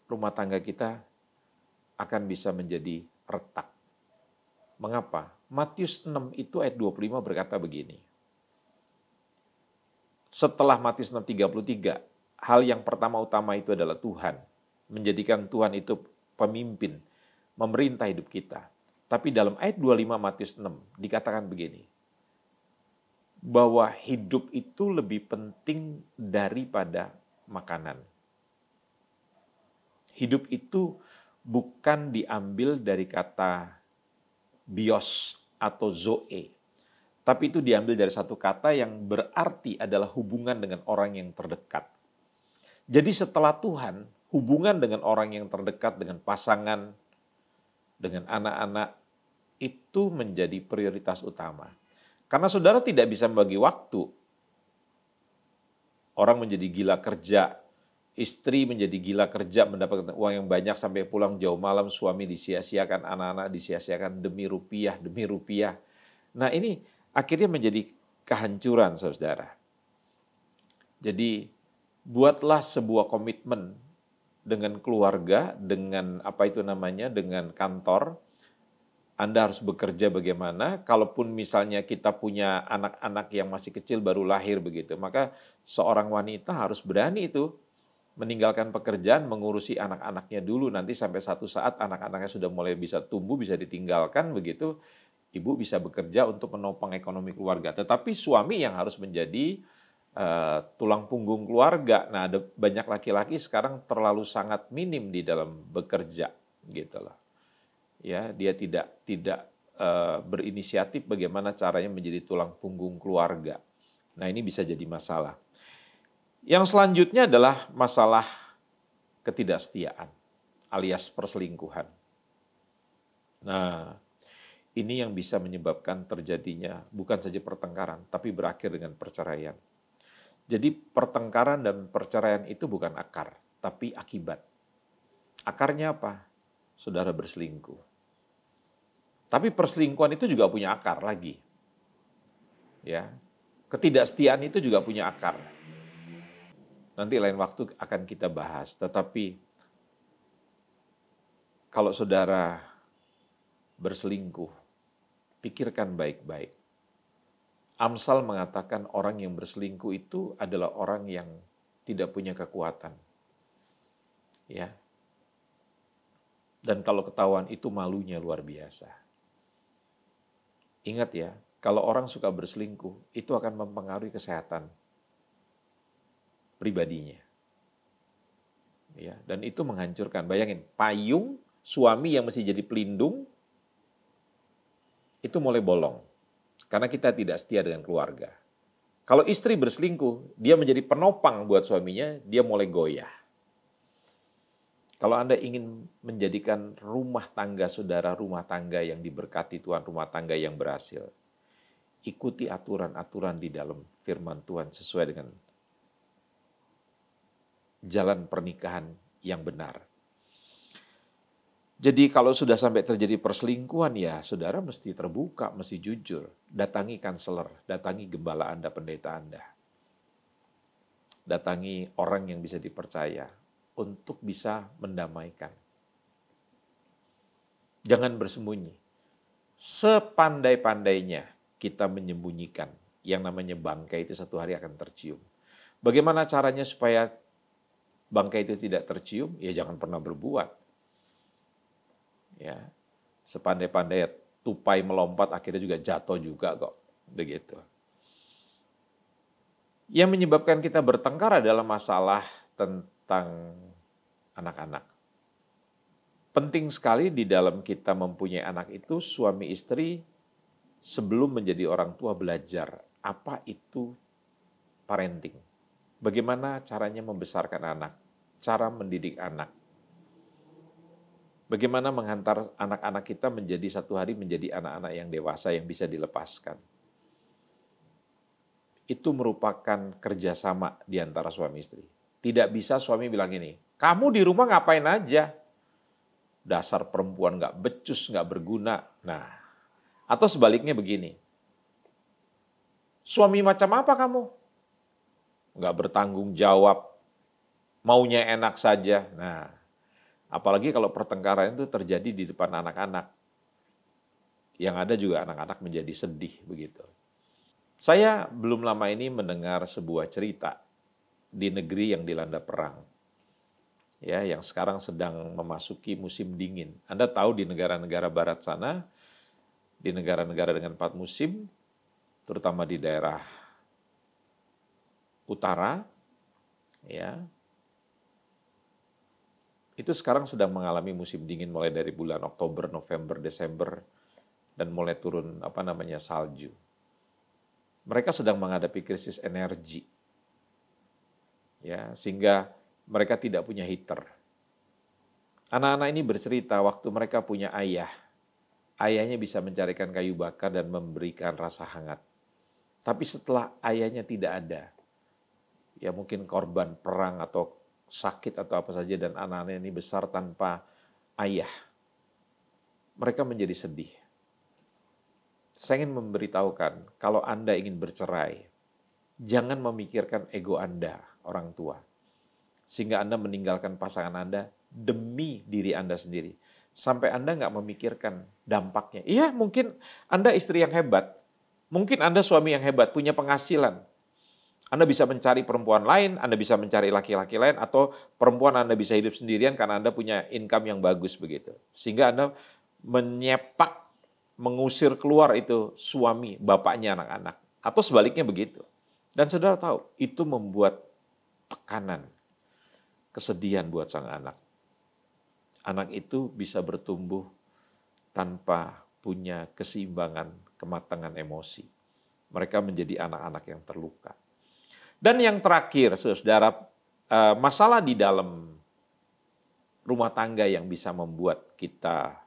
rumah tangga kita akan bisa menjadi retak. Mengapa? Matius 6 itu ayat 25 berkata begini. Setelah Matius 6:33, hal yang utama itu adalah Tuhan. Menjadikan Tuhan itu pemimpin, memerintah hidup kita. Tapi dalam ayat 25 Matius 6 dikatakan begini, bahwa hidup itu lebih penting daripada makanan. Hidup itu bukan diambil dari kata bios atau zoe, tapi itu diambil dari satu kata yang berarti adalah hubungan dengan orang yang terdekat. Jadi setelah Tuhan, hubungan dengan orang yang terdekat, dengan pasangan, dengan anak-anak, itu menjadi prioritas utama. Karena saudara tidak bisa membagi waktu. Orang menjadi gila kerja, istri menjadi gila kerja, mendapatkan uang yang banyak sampai pulang jauh malam, suami disia-siakan, anak-anak disia-siakan demi rupiah. Nah ini akhirnya menjadi kehancuran saudara. Jadi buatlah sebuah komitmen dengan keluarga, dengan dengan kantor. Anda harus bekerja bagaimana, kalaupun misalnya kita punya anak-anak yang masih kecil baru lahir begitu, maka seorang wanita harus berani itu meninggalkan pekerjaan, mengurusi anak-anaknya dulu, nanti sampai satu saat anak-anaknya sudah mulai bisa tumbuh, bisa ditinggalkan begitu, ibu bisa bekerja untuk menopang ekonomi keluarga. Tetapi suami yang harus menjadi tulang punggung keluarga. Nah, ada banyak laki-laki sekarang terlalu sangat minim di dalam bekerja gitu loh. Ya, dia tidak berinisiatif bagaimana caranya menjadi tulang punggung keluarga. Nah, ini bisa jadi masalah. Yang selanjutnya adalah masalah ketidaksetiaan alias perselingkuhan. Nah, ini yang bisa menyebabkan terjadinya bukan saja pertengkaran, tapi berakhir dengan perceraian. Jadi pertengkaran dan perceraian itu bukan akar, tapi akibat. Akarnya apa? Saudara berselingkuh. Tapi perselingkuhan itu juga punya akar lagi. Ya. Ketidaksetiaan itu juga punya akar. Nanti lain waktu akan kita bahas. Tetapi kalau saudara berselingkuh, pikirkan baik-baik. Amsal mengatakan orang yang berselingkuh itu adalah orang yang tidak punya kekuatan. Ya. Dan kalau ketahuan itu malunya luar biasa. Ingat ya, kalau orang suka berselingkuh, itu akan mempengaruhi kesehatan pribadinya. Ya, dan itu menghancurkan. Bayangin, payung suami yang mesti jadi pelindung, itu mulai bolong. Karena kita tidak setia dengan keluarga. Kalau istri berselingkuh, dia menjadi penopang buat suaminya, dia mulai goyah. Kalau Anda ingin menjadikan rumah tangga saudara rumah tangga yang diberkati Tuhan, rumah tangga yang berhasil, ikuti aturan-aturan di dalam firman Tuhan sesuai dengan jalan pernikahan yang benar. Jadi kalau sudah sampai terjadi perselingkuhan ya saudara mesti terbuka, mesti jujur. Datangi kanselor, datangi gembala Anda, pendeta Anda. Datangi orang yang bisa dipercaya untuk bisa mendamaikan. Jangan bersembunyi. Sepandai-pandainya kita menyembunyikan yang namanya bangkai itu satu hari akan tercium. Bagaimana caranya supaya bangkai itu tidak tercium? Ya jangan pernah berbuat. Ya, sepandai-pandai tupai melompat akhirnya juga jatuh juga kok. Begitu. Yang menyebabkan kita bertengkar adalah masalah tentang anak-anak. Penting sekali di dalam kita mempunyai anak itu suami istri sebelum menjadi orang tua belajar apa itu parenting. Bagaimana caranya membesarkan anak, cara mendidik anak. Bagaimana menghantar anak-anak kita menjadi satu hari menjadi anak-anak yang dewasa yang bisa dilepaskan. itu merupakan kerjasama di antara suami istri. Tidak bisa suami bilang gini, kamu di rumah ngapain aja? Dasar perempuan nggak becus, nggak berguna. Nah, atau sebaliknya begini, suami macam apa kamu? Nggak bertanggung jawab, maunya enak saja. Nah, apalagi kalau pertengkaran itu terjadi di depan anak-anak. Yang ada juga anak-anak menjadi sedih begitu. Saya belum lama ini mendengar sebuah cerita di negeri yang dilanda perang. Ya, yang sekarang sedang memasuki musim dingin. Anda tahu di negara-negara barat sana, di negara-negara dengan 4 musim, terutama di daerah utara, ya, itu sekarang sedang mengalami musim dingin mulai dari bulan Oktober, November, Desember, dan mulai turun salju. Mereka sedang menghadapi krisis energi, ya, sehingga mereka tidak punya heater. Anak-anak ini bercerita waktu mereka punya ayah, ayahnya bisa mencarikan kayu bakar dan memberikan rasa hangat. Tapi setelah ayahnya tidak ada, ya mungkin korban perang atau sakit atau apa saja, dan anak-anak ini besar tanpa ayah, mereka menjadi sedih. Saya ingin memberitahukan, kalau Anda ingin bercerai, jangan memikirkan ego Anda, orang tua. Sehingga Anda meninggalkan pasangan Anda demi diri Anda sendiri. Sampai Anda nggak memikirkan dampaknya. Iya, mungkin Anda istri yang hebat. Mungkin Anda suami yang hebat, punya penghasilan. Anda bisa mencari perempuan lain, Anda bisa mencari laki-laki lain, atau perempuan Anda bisa hidup sendirian karena Anda punya income yang bagus begitu. Sehingga Anda menyepak, mengusir keluar itu suami, bapaknya anak-anak. Atau sebaliknya begitu. Dan saudara tahu, itu membuat tekanan, kesedihan buat sang anak. Anak itu bisa bertumbuh tanpa punya keseimbangan, kematangan emosi. Mereka menjadi anak-anak yang terluka. Dan yang terakhir, saudara, masalah di dalam rumah tangga yang bisa membuat kita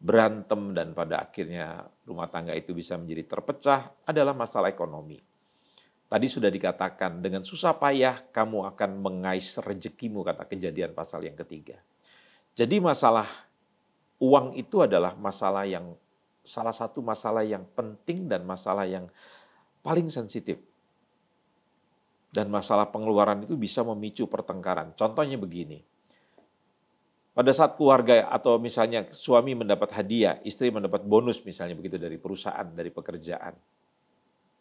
berantem dan pada akhirnya rumah tangga itu bisa menjadi terpecah adalah masalah ekonomi. Tadi sudah dikatakan, dengan susah payah kamu akan mengais rezekimu, kata Kejadian pasal yang ketiga. Jadi masalah uang itu adalah salah satu masalah yang penting dan masalah yang paling sensitif. Dan masalah pengeluaran itu bisa memicu pertengkaran. Contohnya begini, pada saat keluarga atau misalnya suami mendapat hadiah, istri mendapat bonus misalnya begitu dari perusahaan, dari pekerjaan,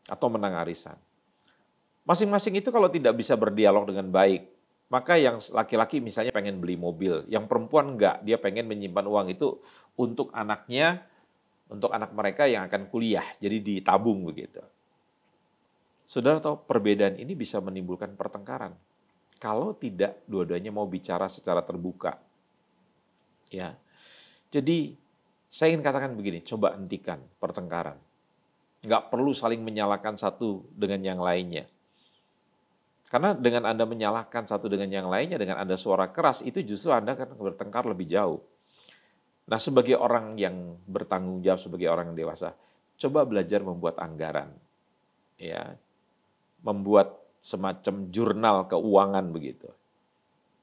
atau menang arisan. Masing-masing itu kalau tidak bisa berdialog dengan baik, maka yang laki-laki misalnya pengen beli mobil, yang perempuan enggak, dia pengen menyimpan uang itu untuk anaknya, untuk anak mereka yang akan kuliah, jadi ditabung begitu. Saudara tahu perbedaan ini bisa menimbulkan pertengkaran. Kalau tidak dua-duanya mau bicara secara terbuka. Ya. Jadi saya ingin katakan begini, coba hentikan pertengkaran. Nggak perlu saling menyalahkan satu dengan yang lainnya. Karena dengan Anda menyalahkan satu dengan yang lainnya, dengan ada suara keras, itu justru Anda akan bertengkar lebih jauh. Nah, sebagai orang yang bertanggung jawab, sebagai orang yang dewasa, coba belajar membuat anggaran. Ya, membuat semacam jurnal keuangan begitu.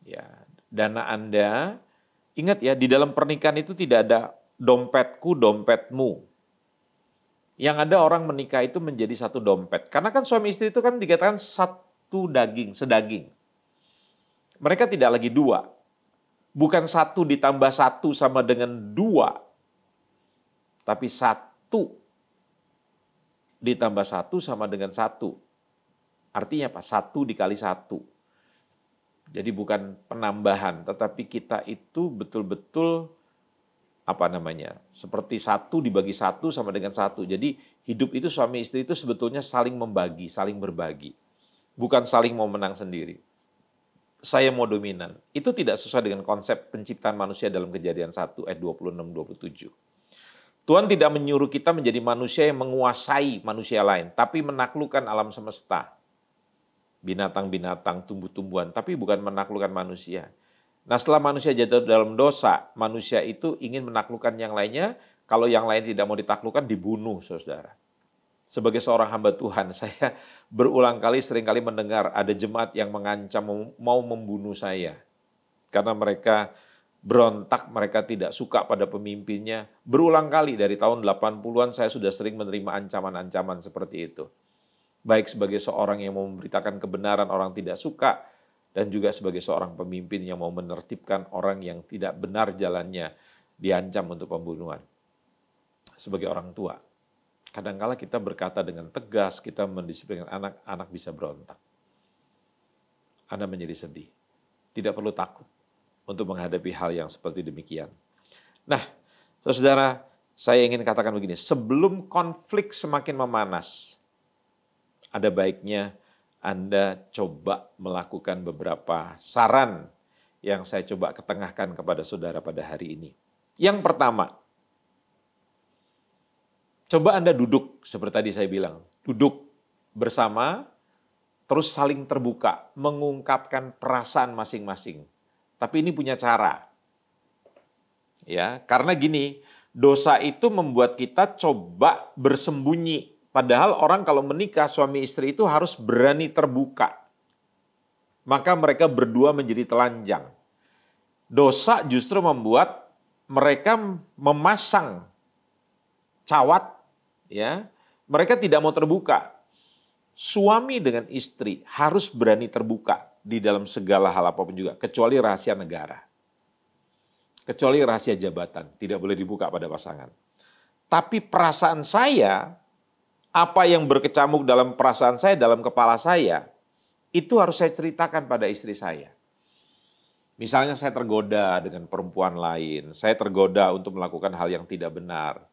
Ya, dana Anda, ingat ya, di dalam pernikahan itu tidak ada dompetku, dompetmu. Yang ada orang menikah itu menjadi satu dompet. Karena kan suami istri itu kan dikatakan satu daging, sedaging. Mereka tidak lagi dua. Bukan satu ditambah satu sama dengan dua. Tapi satu ditambah satu sama dengan satu. Artinya apa? Satu dikali satu. Jadi bukan penambahan, tetapi kita itu betul-betul seperti satu dibagi satu sama dengan satu. Jadi hidup itu suami istri itu sebetulnya saling membagi, saling berbagi. Bukan saling mau menang sendiri. Saya mau dominan. Itu tidak sesuai dengan konsep penciptaan manusia dalam Kejadian 1 ayat 26-27. Tuhan tidak menyuruh kita menjadi manusia yang menguasai manusia lain, tapi menaklukkan alam semesta. Binatang-binatang, tumbuh-tumbuhan, tapi bukan menaklukkan manusia. Nah, setelah manusia jatuh dalam dosa, manusia itu ingin menaklukkan yang lainnya. Kalau yang lain tidak mau ditaklukkan, dibunuh, saudara. Sebagai seorang hamba Tuhan, saya berulang kali seringkali mendengar ada jemaat yang mengancam mau membunuh saya. Karena mereka berontak, mereka tidak suka pada pemimpinnya. Berulang kali dari tahun 80-an saya sudah sering menerima ancaman-ancaman seperti itu. Baik sebagai seorang yang mau memberitakan kebenaran orang tidak suka, dan juga sebagai seorang pemimpin yang mau menertibkan orang yang tidak benar jalannya, diancam untuk pembunuhan. Sebagai orang tua, kadang-kala kita berkata dengan tegas, kita mendisiplinkan anak, anak bisa berontak. Anda menjadi sedih. Tidak perlu takut untuk menghadapi hal yang seperti demikian. Nah, saudara, saya ingin katakan begini, sebelum konflik semakin memanas, ada baiknya Anda coba melakukan beberapa saran yang saya coba ketengahkan kepada saudara pada hari ini. Yang pertama, coba Anda duduk, seperti tadi saya bilang, duduk bersama, terus saling terbuka, mengungkapkan perasaan masing-masing. Tapi ini punya cara. Ya, karena gini, dosa itu membuat kita coba bersembunyi. Padahal orang kalau menikah, suami istri itu harus berani terbuka. Maka mereka berdua menjadi telanjang. Dosa justru membuat mereka memasang cawat, ya, mereka tidak mau terbuka. Suami dengan istri harus berani terbuka di dalam segala hal apapun juga, kecuali rahasia negara. Kecuali rahasia jabatan, tidak boleh dibuka pada pasangan. Tapi perasaan saya, apa yang berkecamuk dalam perasaan saya, dalam kepala saya, itu harus saya ceritakan pada istri saya. Misalnya saya tergoda dengan perempuan lain, saya tergoda untuk melakukan hal yang tidak benar.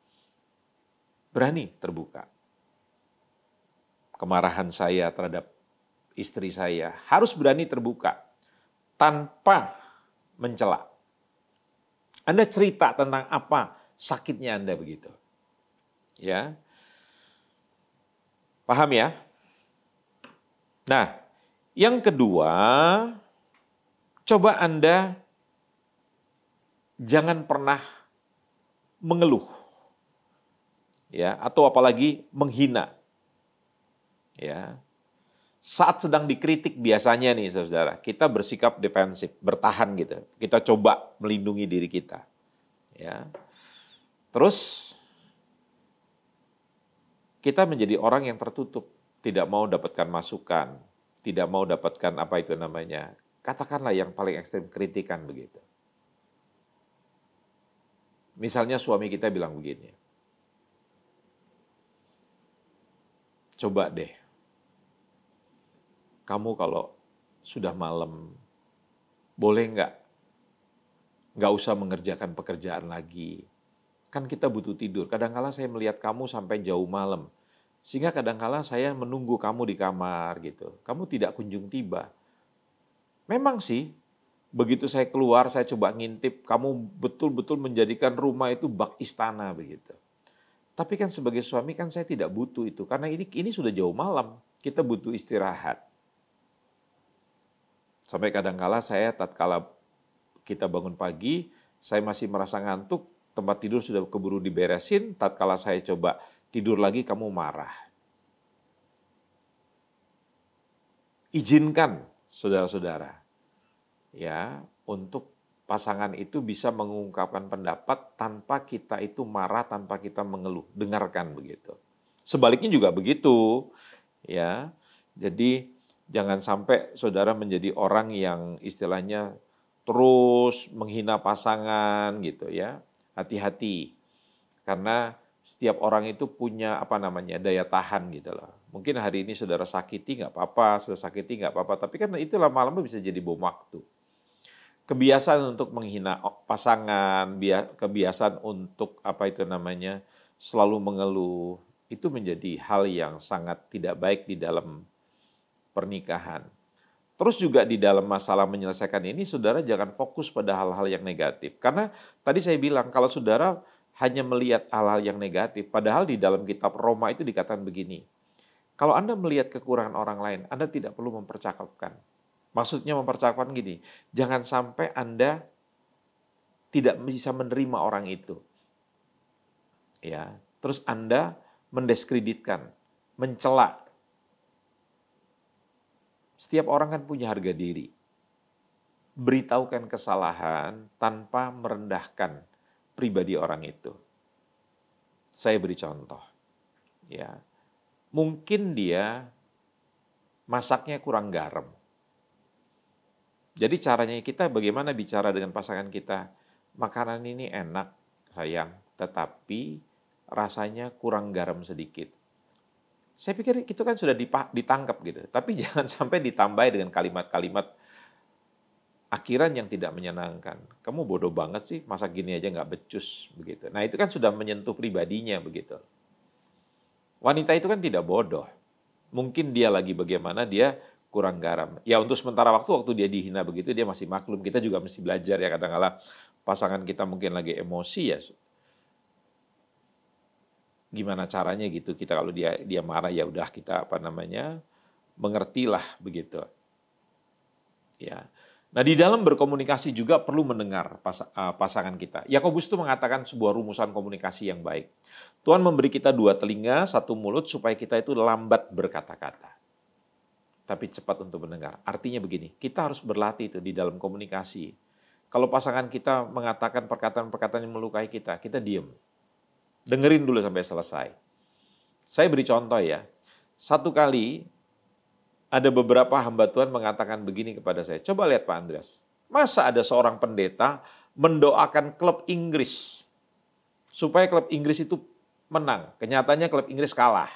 Berani terbuka. Kemarahan saya terhadap istri saya harus berani terbuka tanpa mencela. Anda cerita tentang apa sakitnya Anda begitu. Ya. Paham ya? Nah, yang kedua, coba Anda jangan pernah mengeluh. Ya, atau apalagi menghina. Ya. Saat sedang dikritik biasanya nih saudara, kita bersikap defensif, bertahan gitu. Kita coba melindungi diri kita. Ya. Terus kita menjadi orang yang tertutup, tidak mau dapatkan masukan, tidak mau dapatkan apa itu namanya, katakanlah yang paling ekstrem, kritikan begitu. Misalnya suami kita bilang begini, coba deh, kamu kalau sudah malam, boleh nggak usah mengerjakan pekerjaan lagi. Kan kita butuh tidur. Kadang-kala saya melihat kamu sampai jauh malam. Sehingga kadang-kala saya menunggu kamu di kamar gitu. Kamu tidak kunjung tiba. Memang sih, begitu saya keluar, saya coba ngintip, kamu betul-betul menjadikan rumah itu bak istana begitu. Tapi kan sebagai suami kan saya tidak butuh itu. Karena ini sudah jauh malam. Kita butuh istirahat. Sampai kadang-kala saya tatkala kita bangun pagi, saya masih merasa ngantuk, tempat tidur sudah keburu diberesin, tatkala saya coba tidur lagi kamu marah. Izinkan saudara-saudara ya untuk pasangan itu bisa mengungkapkan pendapat tanpa kita itu marah, tanpa kita mengeluh. Dengarkan begitu. Sebaliknya juga begitu ya. Jadi jangan sampai saudara menjadi orang yang istilahnya terus menghina pasangan gitu ya. Hati-hati. Karena setiap orang itu punya daya tahan gitu loh. Mungkin hari ini saudara sakiti nggak apa-apa, saudara sakiti nggak apa-apa, tapi kan itu lama-lama bisa jadi bom waktu. Kebiasaan untuk menghina pasangan, kebiasaan untuk selalu mengeluh, itu menjadi hal yang sangat tidak baik di dalam pernikahan. Terus juga di dalam masalah menyelesaikan ini, saudara jangan fokus pada hal-hal yang negatif. Karena tadi saya bilang, kalau saudara hanya melihat hal-hal yang negatif, padahal di dalam kitab Roma itu dikatakan begini, kalau Anda melihat kekurangan orang lain, Anda tidak perlu mempercakapkan. Maksudnya mempercakapkan gini, jangan sampai Anda tidak bisa menerima orang itu. Ya, terus Anda mendiskreditkan. mencela. Setiap orang kan punya harga diri. Beritahukan kesalahan tanpa merendahkan pribadi orang itu. Saya beri contoh. Ya. Mungkin dia masaknya kurang garam. Jadi caranya kita bagaimana bicara dengan pasangan kita, makanan ini enak sayang, tetapi rasanya kurang garam sedikit. Saya pikir itu kan sudah ditangkap gitu, tapi jangan sampai ditambah dengan kalimat-kalimat akhiran yang tidak menyenangkan. Kamu bodoh banget sih, masak gini aja nggak becus begitu. Nah itu kan sudah menyentuh pribadinya begitu. Wanita itu kan tidak bodoh. Mungkin dia lagi bagaimana dia kurang garam. Ya untuk sementara waktu dia dihina begitu dia masih maklum. Kita juga mesti belajar ya kadang-kala pasangan kita mungkin lagi emosi ya. Gimana caranya gitu kita kalau dia marah ya udah kita mengertilah begitu. Ya. Nah di dalam berkomunikasi juga perlu mendengar pasangan kita. Yakobus itu mengatakan sebuah rumusan komunikasi yang baik. Tuhan memberi kita 2 telinga, 1 mulut supaya kita itu lambat berkata-kata. Tapi cepat untuk mendengar. Artinya begini, kita harus berlatih itu di dalam komunikasi. Kalau pasangan kita mengatakan perkataan-perkataan yang melukai kita diem. Dengerin dulu sampai selesai. Saya beri contoh ya. Satu kali ada beberapa hamba Tuhan mengatakan begini kepada saya. Coba lihat Pak Andreas. Masa ada seorang pendeta mendoakan klub Inggris supaya klub Inggris itu menang. Kenyataannya klub Inggris kalah.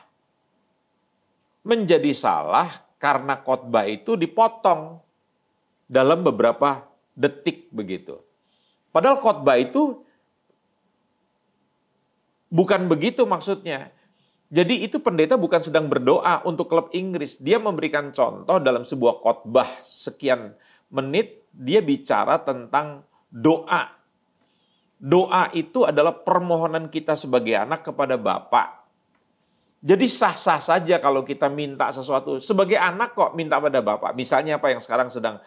Menjadi salah karena khotbah itu dipotong dalam beberapa detik begitu. Padahal khotbah itu bukan begitu maksudnya. Jadi itu pendeta bukan sedang berdoa untuk klub Inggris. Dia memberikan contoh dalam sebuah khotbah sekian menit, dia bicara tentang doa. Doa itu adalah permohonan kita sebagai anak kepada Bapa. Jadi sah-sah saja kalau kita minta sesuatu. Sebagai anak kok minta pada Bapa. Misalnya apa yang sekarang sedang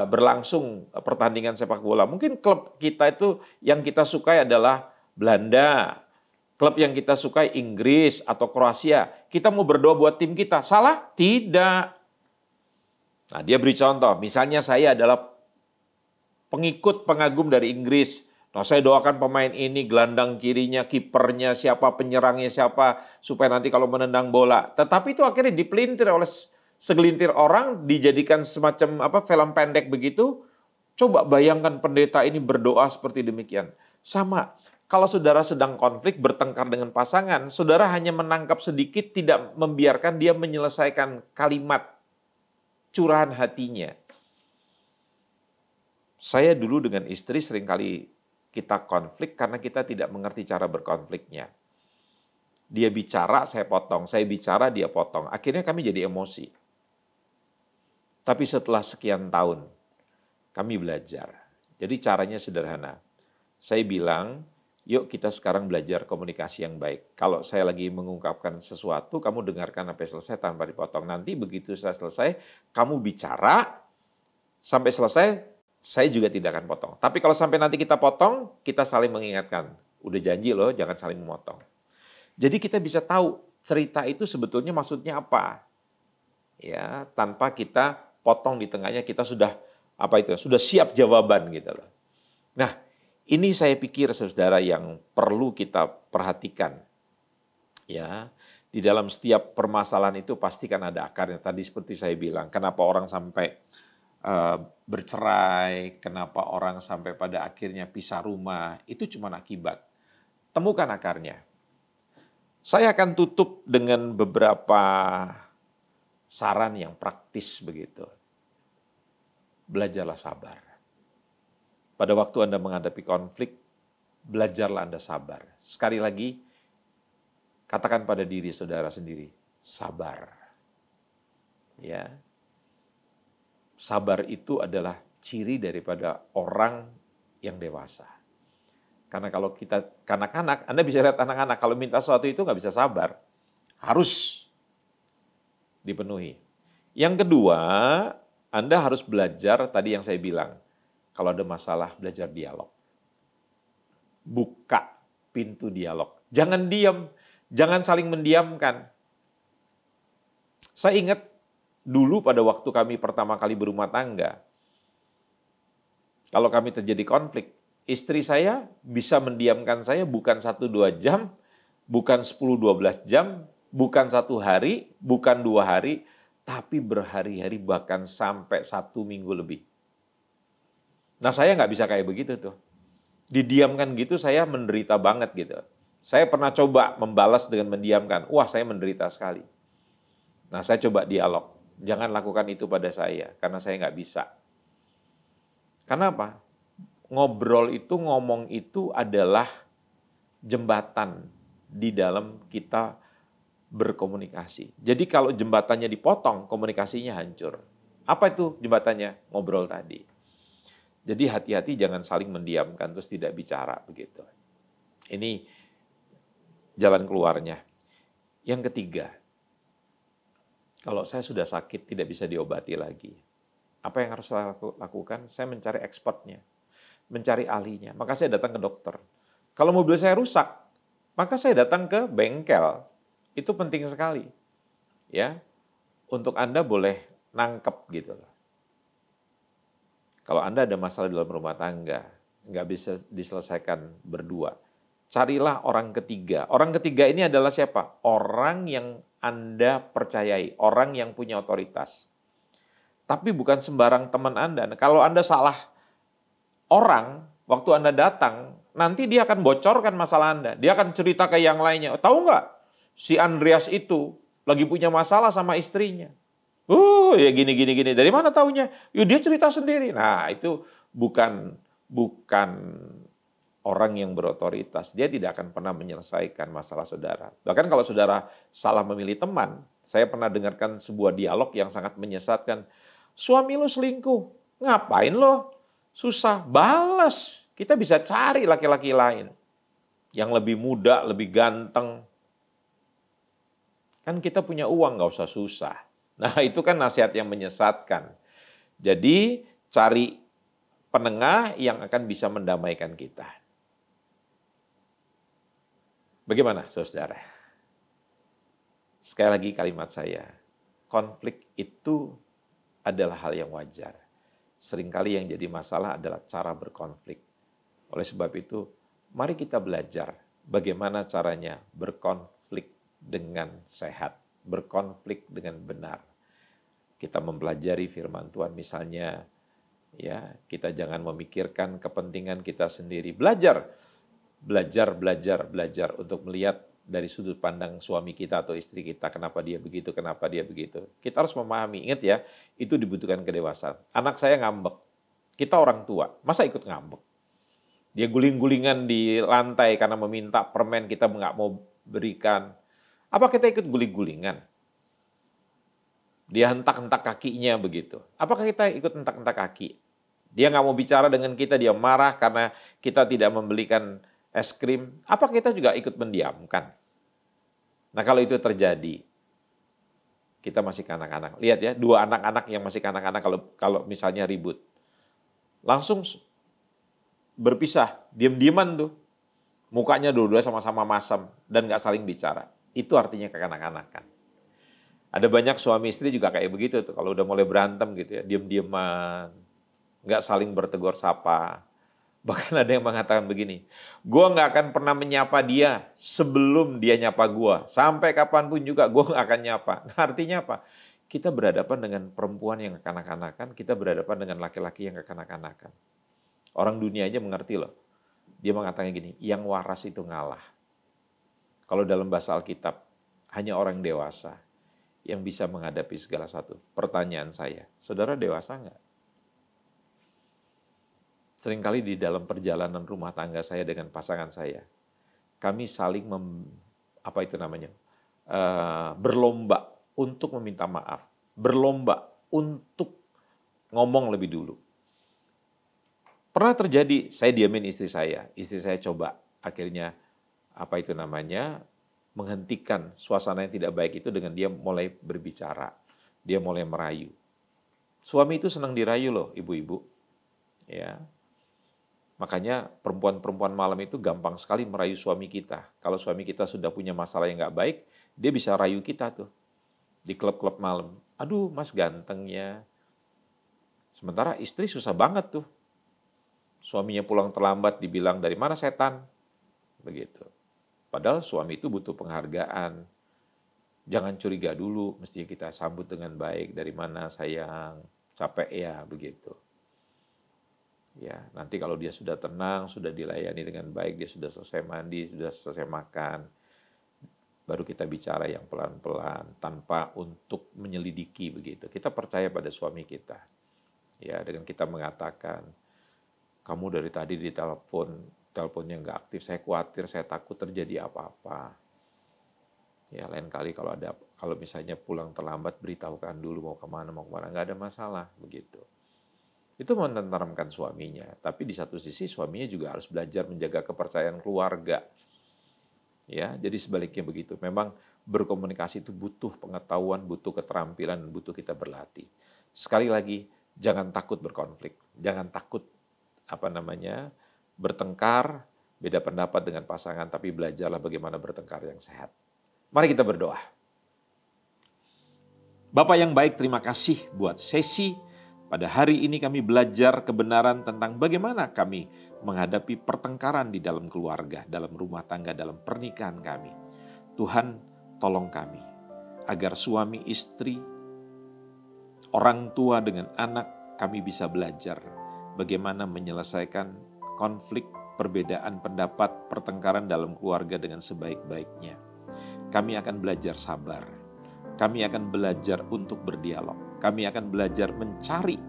berlangsung pertandingan sepak bola. Mungkin klub kita itu yang kita sukai adalah Belanda. Klub yang kita sukai Inggris atau Kroasia. Kita mau berdoa buat tim kita. Salah? Tidak. Nah dia beri contoh. Misalnya saya adalah pengikut pengagum dari Inggris. Nah saya doakan pemain ini, gelandang kirinya, kipernya siapa, penyerangnya siapa. Supaya nanti kalau menendang bola. Tetapi itu akhirnya dipelintir oleh segelintir orang. Dijadikan semacam film pendek begitu. Coba bayangkan pendeta ini berdoa seperti demikian. Sama. Kalau saudara sedang konflik, bertengkar dengan pasangan, saudara hanya menangkap sedikit, tidak membiarkan dia menyelesaikan kalimat curahan hatinya. Saya dulu dengan istri seringkali kita konflik karena kita tidak mengerti cara berkonfliknya. Dia bicara, saya potong. Saya bicara, dia potong. Akhirnya kami jadi emosi. Tapi setelah sekian tahun, kami belajar. Jadi caranya sederhana. Saya bilang, yuk kita sekarang belajar komunikasi yang baik. Kalau saya lagi mengungkapkan sesuatu, kamu dengarkan sampai selesai tanpa dipotong. Nanti begitu saya selesai, kamu bicara sampai selesai, saya juga tidak akan potong. Tapi kalau sampai nanti kita potong, kita saling mengingatkan. Udah janji loh, jangan saling memotong. Jadi kita bisa tahu cerita itu sebetulnya maksudnya apa. Ya, tanpa kita potong di tengahnya, kita sudah sudah siap jawaban gitu loh. Nah, ini saya pikir saudara yang perlu kita perhatikan. Ya, di dalam setiap permasalahan itu pasti kan ada akarnya. Tadi seperti saya bilang, kenapa orang sampai bercerai, kenapa orang sampai pada akhirnya pisah rumah, itu cuma akibat. Temukan akarnya. Saya akan tutup dengan beberapa saran yang praktis begitu. Belajarlah sabar. Pada waktu Anda menghadapi konflik, belajarlah Anda sabar. Sekali lagi, katakan pada diri saudara sendiri, sabar. Ya. Sabar itu adalah ciri daripada orang yang dewasa. Karena kalau kita kanak-kanak, Anda bisa lihat anak-anak, kalau minta sesuatu itu nggak bisa sabar. Harus dipenuhi. Yang kedua, Anda harus belajar tadi yang saya bilang, kalau ada masalah, belajar dialog. Buka pintu dialog. Jangan diam, jangan saling mendiamkan. Saya ingat dulu pada waktu kami pertama kali berumah tangga, kalau kami terjadi konflik, istri saya bisa mendiamkan saya bukan 1-2 jam, bukan 10-12 jam, bukan 1 hari, bukan 2 hari, tapi berhari-hari bahkan sampai 1 minggu lebih. Nah saya nggak bisa kayak begitu tuh. Didiamkan gitu saya menderita banget gitu. Saya pernah coba membalas dengan mendiamkan. Wah saya menderita sekali. Nah saya coba dialog. Jangan lakukan itu pada saya karena saya nggak bisa. Karena apa? Ngobrol itu, ngomong itu adalah jembatan di dalam kita berkomunikasi. Jadi kalau jembatannya dipotong, komunikasinya hancur. Apa itu jembatannya? Ngobrol tadi. Jadi hati-hati jangan saling mendiamkan terus tidak bicara begitu. Ini jalan keluarnya. Yang ketiga, kalau saya sudah sakit tidak bisa diobati lagi. Apa yang harus saya lakukan? Saya mencari expertnya, mencari ahlinya. Maka saya datang ke dokter. Kalau mobil saya rusak, maka saya datang ke bengkel. Itu penting sekali. Ya, untuk Anda boleh nangkep gitu loh. Kalau Anda ada masalah dalam rumah tangga, nggak bisa diselesaikan berdua, carilah orang ketiga. Orang ketiga ini adalah siapa? Orang yang Anda percayai, orang yang punya otoritas. Tapi bukan sembarang teman Anda. Kalau Anda salah orang, waktu Anda datang, nanti dia akan bocorkan masalah Anda. Dia akan cerita ke yang lainnya. Tahu nggak? Si Andreas itu lagi punya masalah sama istrinya. Ya gini. Dari mana taunya? Ya dia cerita sendiri. Nah itu bukan orang yang berotoritas. Dia tidak akan pernah menyelesaikan masalah saudara. Bahkan kalau saudara salah memilih teman, saya pernah dengarkan sebuah dialog yang sangat menyesatkan. Suami lo selingkuh, ngapain lo? Susah, balas. Kita bisa cari laki-laki lain. Yang lebih muda, lebih ganteng. Kan kita punya uang, nggak usah susah. Nah itu kan nasihat yang menyesatkan. Jadi cari penengah yang akan bisa mendamaikan kita. Bagaimana saudara? Sekali lagi kalimat saya, konflik itu adalah hal yang wajar. Seringkali yang jadi masalah adalah cara berkonflik. Oleh sebab itu, mari kita belajar bagaimana caranya berkonflik dengan sehat, berkonflik dengan benar. Kita mempelajari firman Tuhan misalnya, ya kita jangan memikirkan kepentingan kita sendiri. Belajar untuk melihat dari sudut pandang suami kita atau istri kita, kenapa dia begitu. Kita harus memahami, ingat ya, itu dibutuhkan kedewasaan. Anak saya ngambek, kita orang tua, masa ikut ngambek? Dia guling-gulingan di lantai karena meminta permen, kita nggak mau berikan. Apa kita ikut guling-gulingan? Dia hentak-hentak kakinya begitu. Apakah kita ikut hentak-hentak kaki? Dia nggak mau bicara dengan kita, dia marah karena kita tidak membelikan es krim. Apa kita juga ikut mendiamkan? Nah kalau itu terjadi, kita masih kanak-kanak. Lihat ya, 2 anak-anak yang masih kanak-kanak kalau misalnya ribut. Langsung berpisah, diam-diaman tuh. Mukanya dua-dua sama-sama masam dan nggak saling bicara. Itu artinya kekanak-kanakan. Ada banyak suami istri juga kayak begitu tuh, kalau udah mulai berantem gitu ya, diam-diaman, nggak saling bertegur sapa. Bahkan ada yang mengatakan begini, gua nggak akan pernah menyapa dia sebelum dia nyapa gua. Sampai kapanpun juga gua nggak akan nyapa. Nah, artinya apa? Kita berhadapan dengan perempuan yang kekanak-kanakan, kita berhadapan dengan laki-laki yang kekanak-kanakan. Orang dunia aja mengerti loh. Dia mengatakan gini, yang waras itu ngalah. Kalau dalam bahasa Alkitab, hanya orang dewasa yang bisa menghadapi segala sesuatu. Pertanyaan saya, saudara dewasa nggak? Seringkali di dalam perjalanan rumah tangga saya dengan pasangan saya, kami saling berlomba untuk meminta maaf, berlomba untuk ngomong lebih dulu. Pernah terjadi, saya diamin istri saya coba akhirnya menghentikan suasana yang tidak baik itu dengan dia mulai berbicara, dia mulai merayu. Suami itu senang dirayu loh, ibu-ibu. Ya. Makanya perempuan-perempuan malam itu gampang sekali merayu suami kita. Kalau suami kita sudah punya masalah yang nggak baik, dia bisa rayu kita tuh. di klub-klub malam. Aduh, Mas gantengnya. Sementara istri susah banget tuh. Suaminya pulang terlambat dibilang dari mana setan? Begitu. Padahal suami itu butuh penghargaan. Jangan curiga dulu, mestinya kita sambut dengan baik. Dari mana sayang? Capek ya, begitu. Ya, nanti kalau dia sudah tenang, sudah dilayani dengan baik, dia sudah selesai mandi, sudah selesai makan, baru kita bicara yang pelan-pelan tanpa untuk menyelidiki begitu. Kita percaya pada suami kita. Ya, dengan kita mengatakan, kamu dari tadi teleponnya nggak aktif, saya khawatir, saya takut terjadi apa-apa. Ya, lain kali kalau misalnya pulang terlambat, beritahukan dulu mau kemana, nggak ada masalah begitu. Itu menenteramkan suaminya, tapi di satu sisi suaminya juga harus belajar menjaga kepercayaan keluarga. Ya, jadi sebaliknya begitu. Memang berkomunikasi itu butuh pengetahuan, butuh keterampilan, butuh kita berlatih. Sekali lagi, jangan takut berkonflik, jangan takut bertengkar, beda pendapat dengan pasangan, tapi belajarlah bagaimana bertengkar yang sehat. Mari kita berdoa. Bapak yang baik, terima kasih buat sesi pada hari ini kami belajar kebenaran tentang bagaimana kami menghadapi pertengkaran di dalam keluarga, dalam rumah tangga, dalam pernikahan kami. Tuhan, tolong kami agar suami istri, orang tua dengan anak, kami bisa belajar bagaimana menyelesaikan konflik, perbedaan pendapat, pertengkaran dalam keluarga dengan sebaik-baiknya. Kami akan belajar sabar. Kami akan belajar untuk berdialog. Kami akan belajar mencari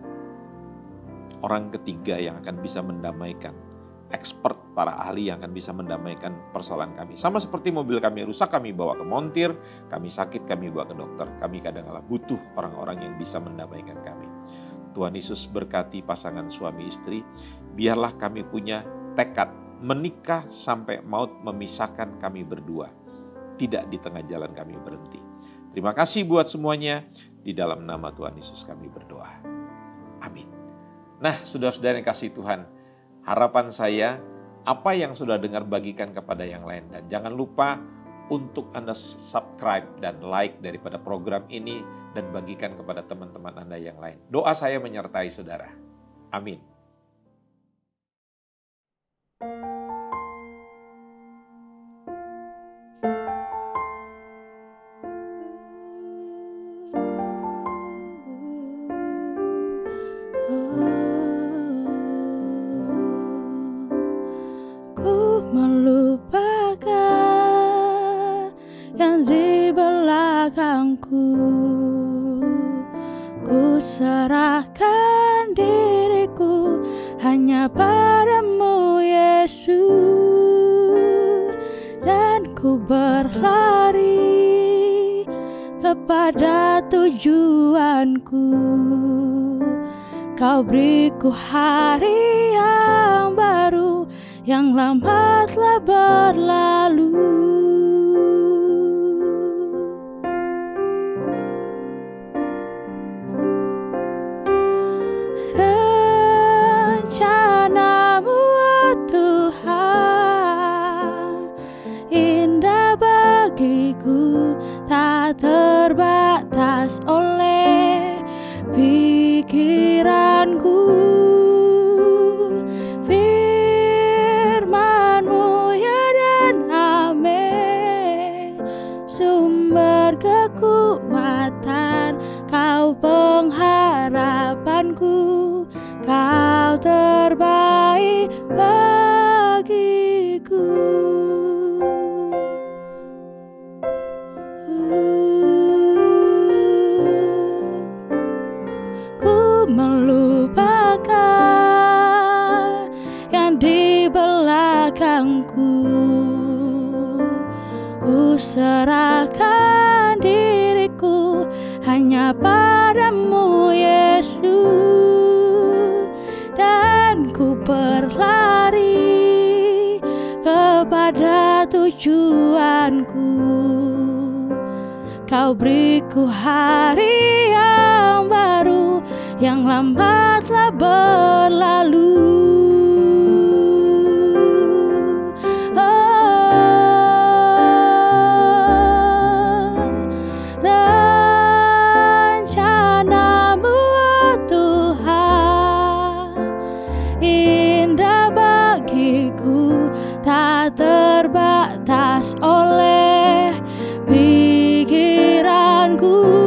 orang ketiga yang akan bisa mendamaikan. Expert, para ahli yang akan bisa mendamaikan persoalan kami. Sama seperti mobil kami rusak, kami bawa ke montir. Kami sakit, kami bawa ke dokter. Kami kadang-kala butuh orang-orang yang bisa mendamaikan kami. Tuhan Yesus berkati pasangan suami istri. Biarlah kami punya tekad menikah sampai maut memisahkan kami berdua. Tidak di tengah jalan kami berhenti. Terima kasih buat semuanya. Di dalam nama Tuhan Yesus kami berdoa. Amin. Nah, saudara-saudara yang kasih Tuhan, harapan saya, apa yang sudah dengar bagikan kepada yang lain. Dan jangan lupa untuk Anda subscribe dan like daripada program ini dan bagikan kepada teman-teman Anda yang lain. Doa saya menyertai saudara. Amin. Ku melupakan yang di belakangku. Ku serahkan diriku hanya padamu Yesus. Dan ku berlari kepada tujuanku. Kau beriku hari yang baru, yang lama telah berlalu. Rencanamu, oh Tuhan, indah bagiku, tak terbatas oleh pikiranku. Firman-Mu ya dan amin, sumber kekuatan, Kau pengharapanku, Kau terbaik bagiku. Ku melupakan yang di belakangku. Ku serahkan diriku hanya padamu Yesus. Dan ku berlari kepada tujuanku. Kau beriku hari yang baru, yang lama telah berlalu. Oh, Tuhanku.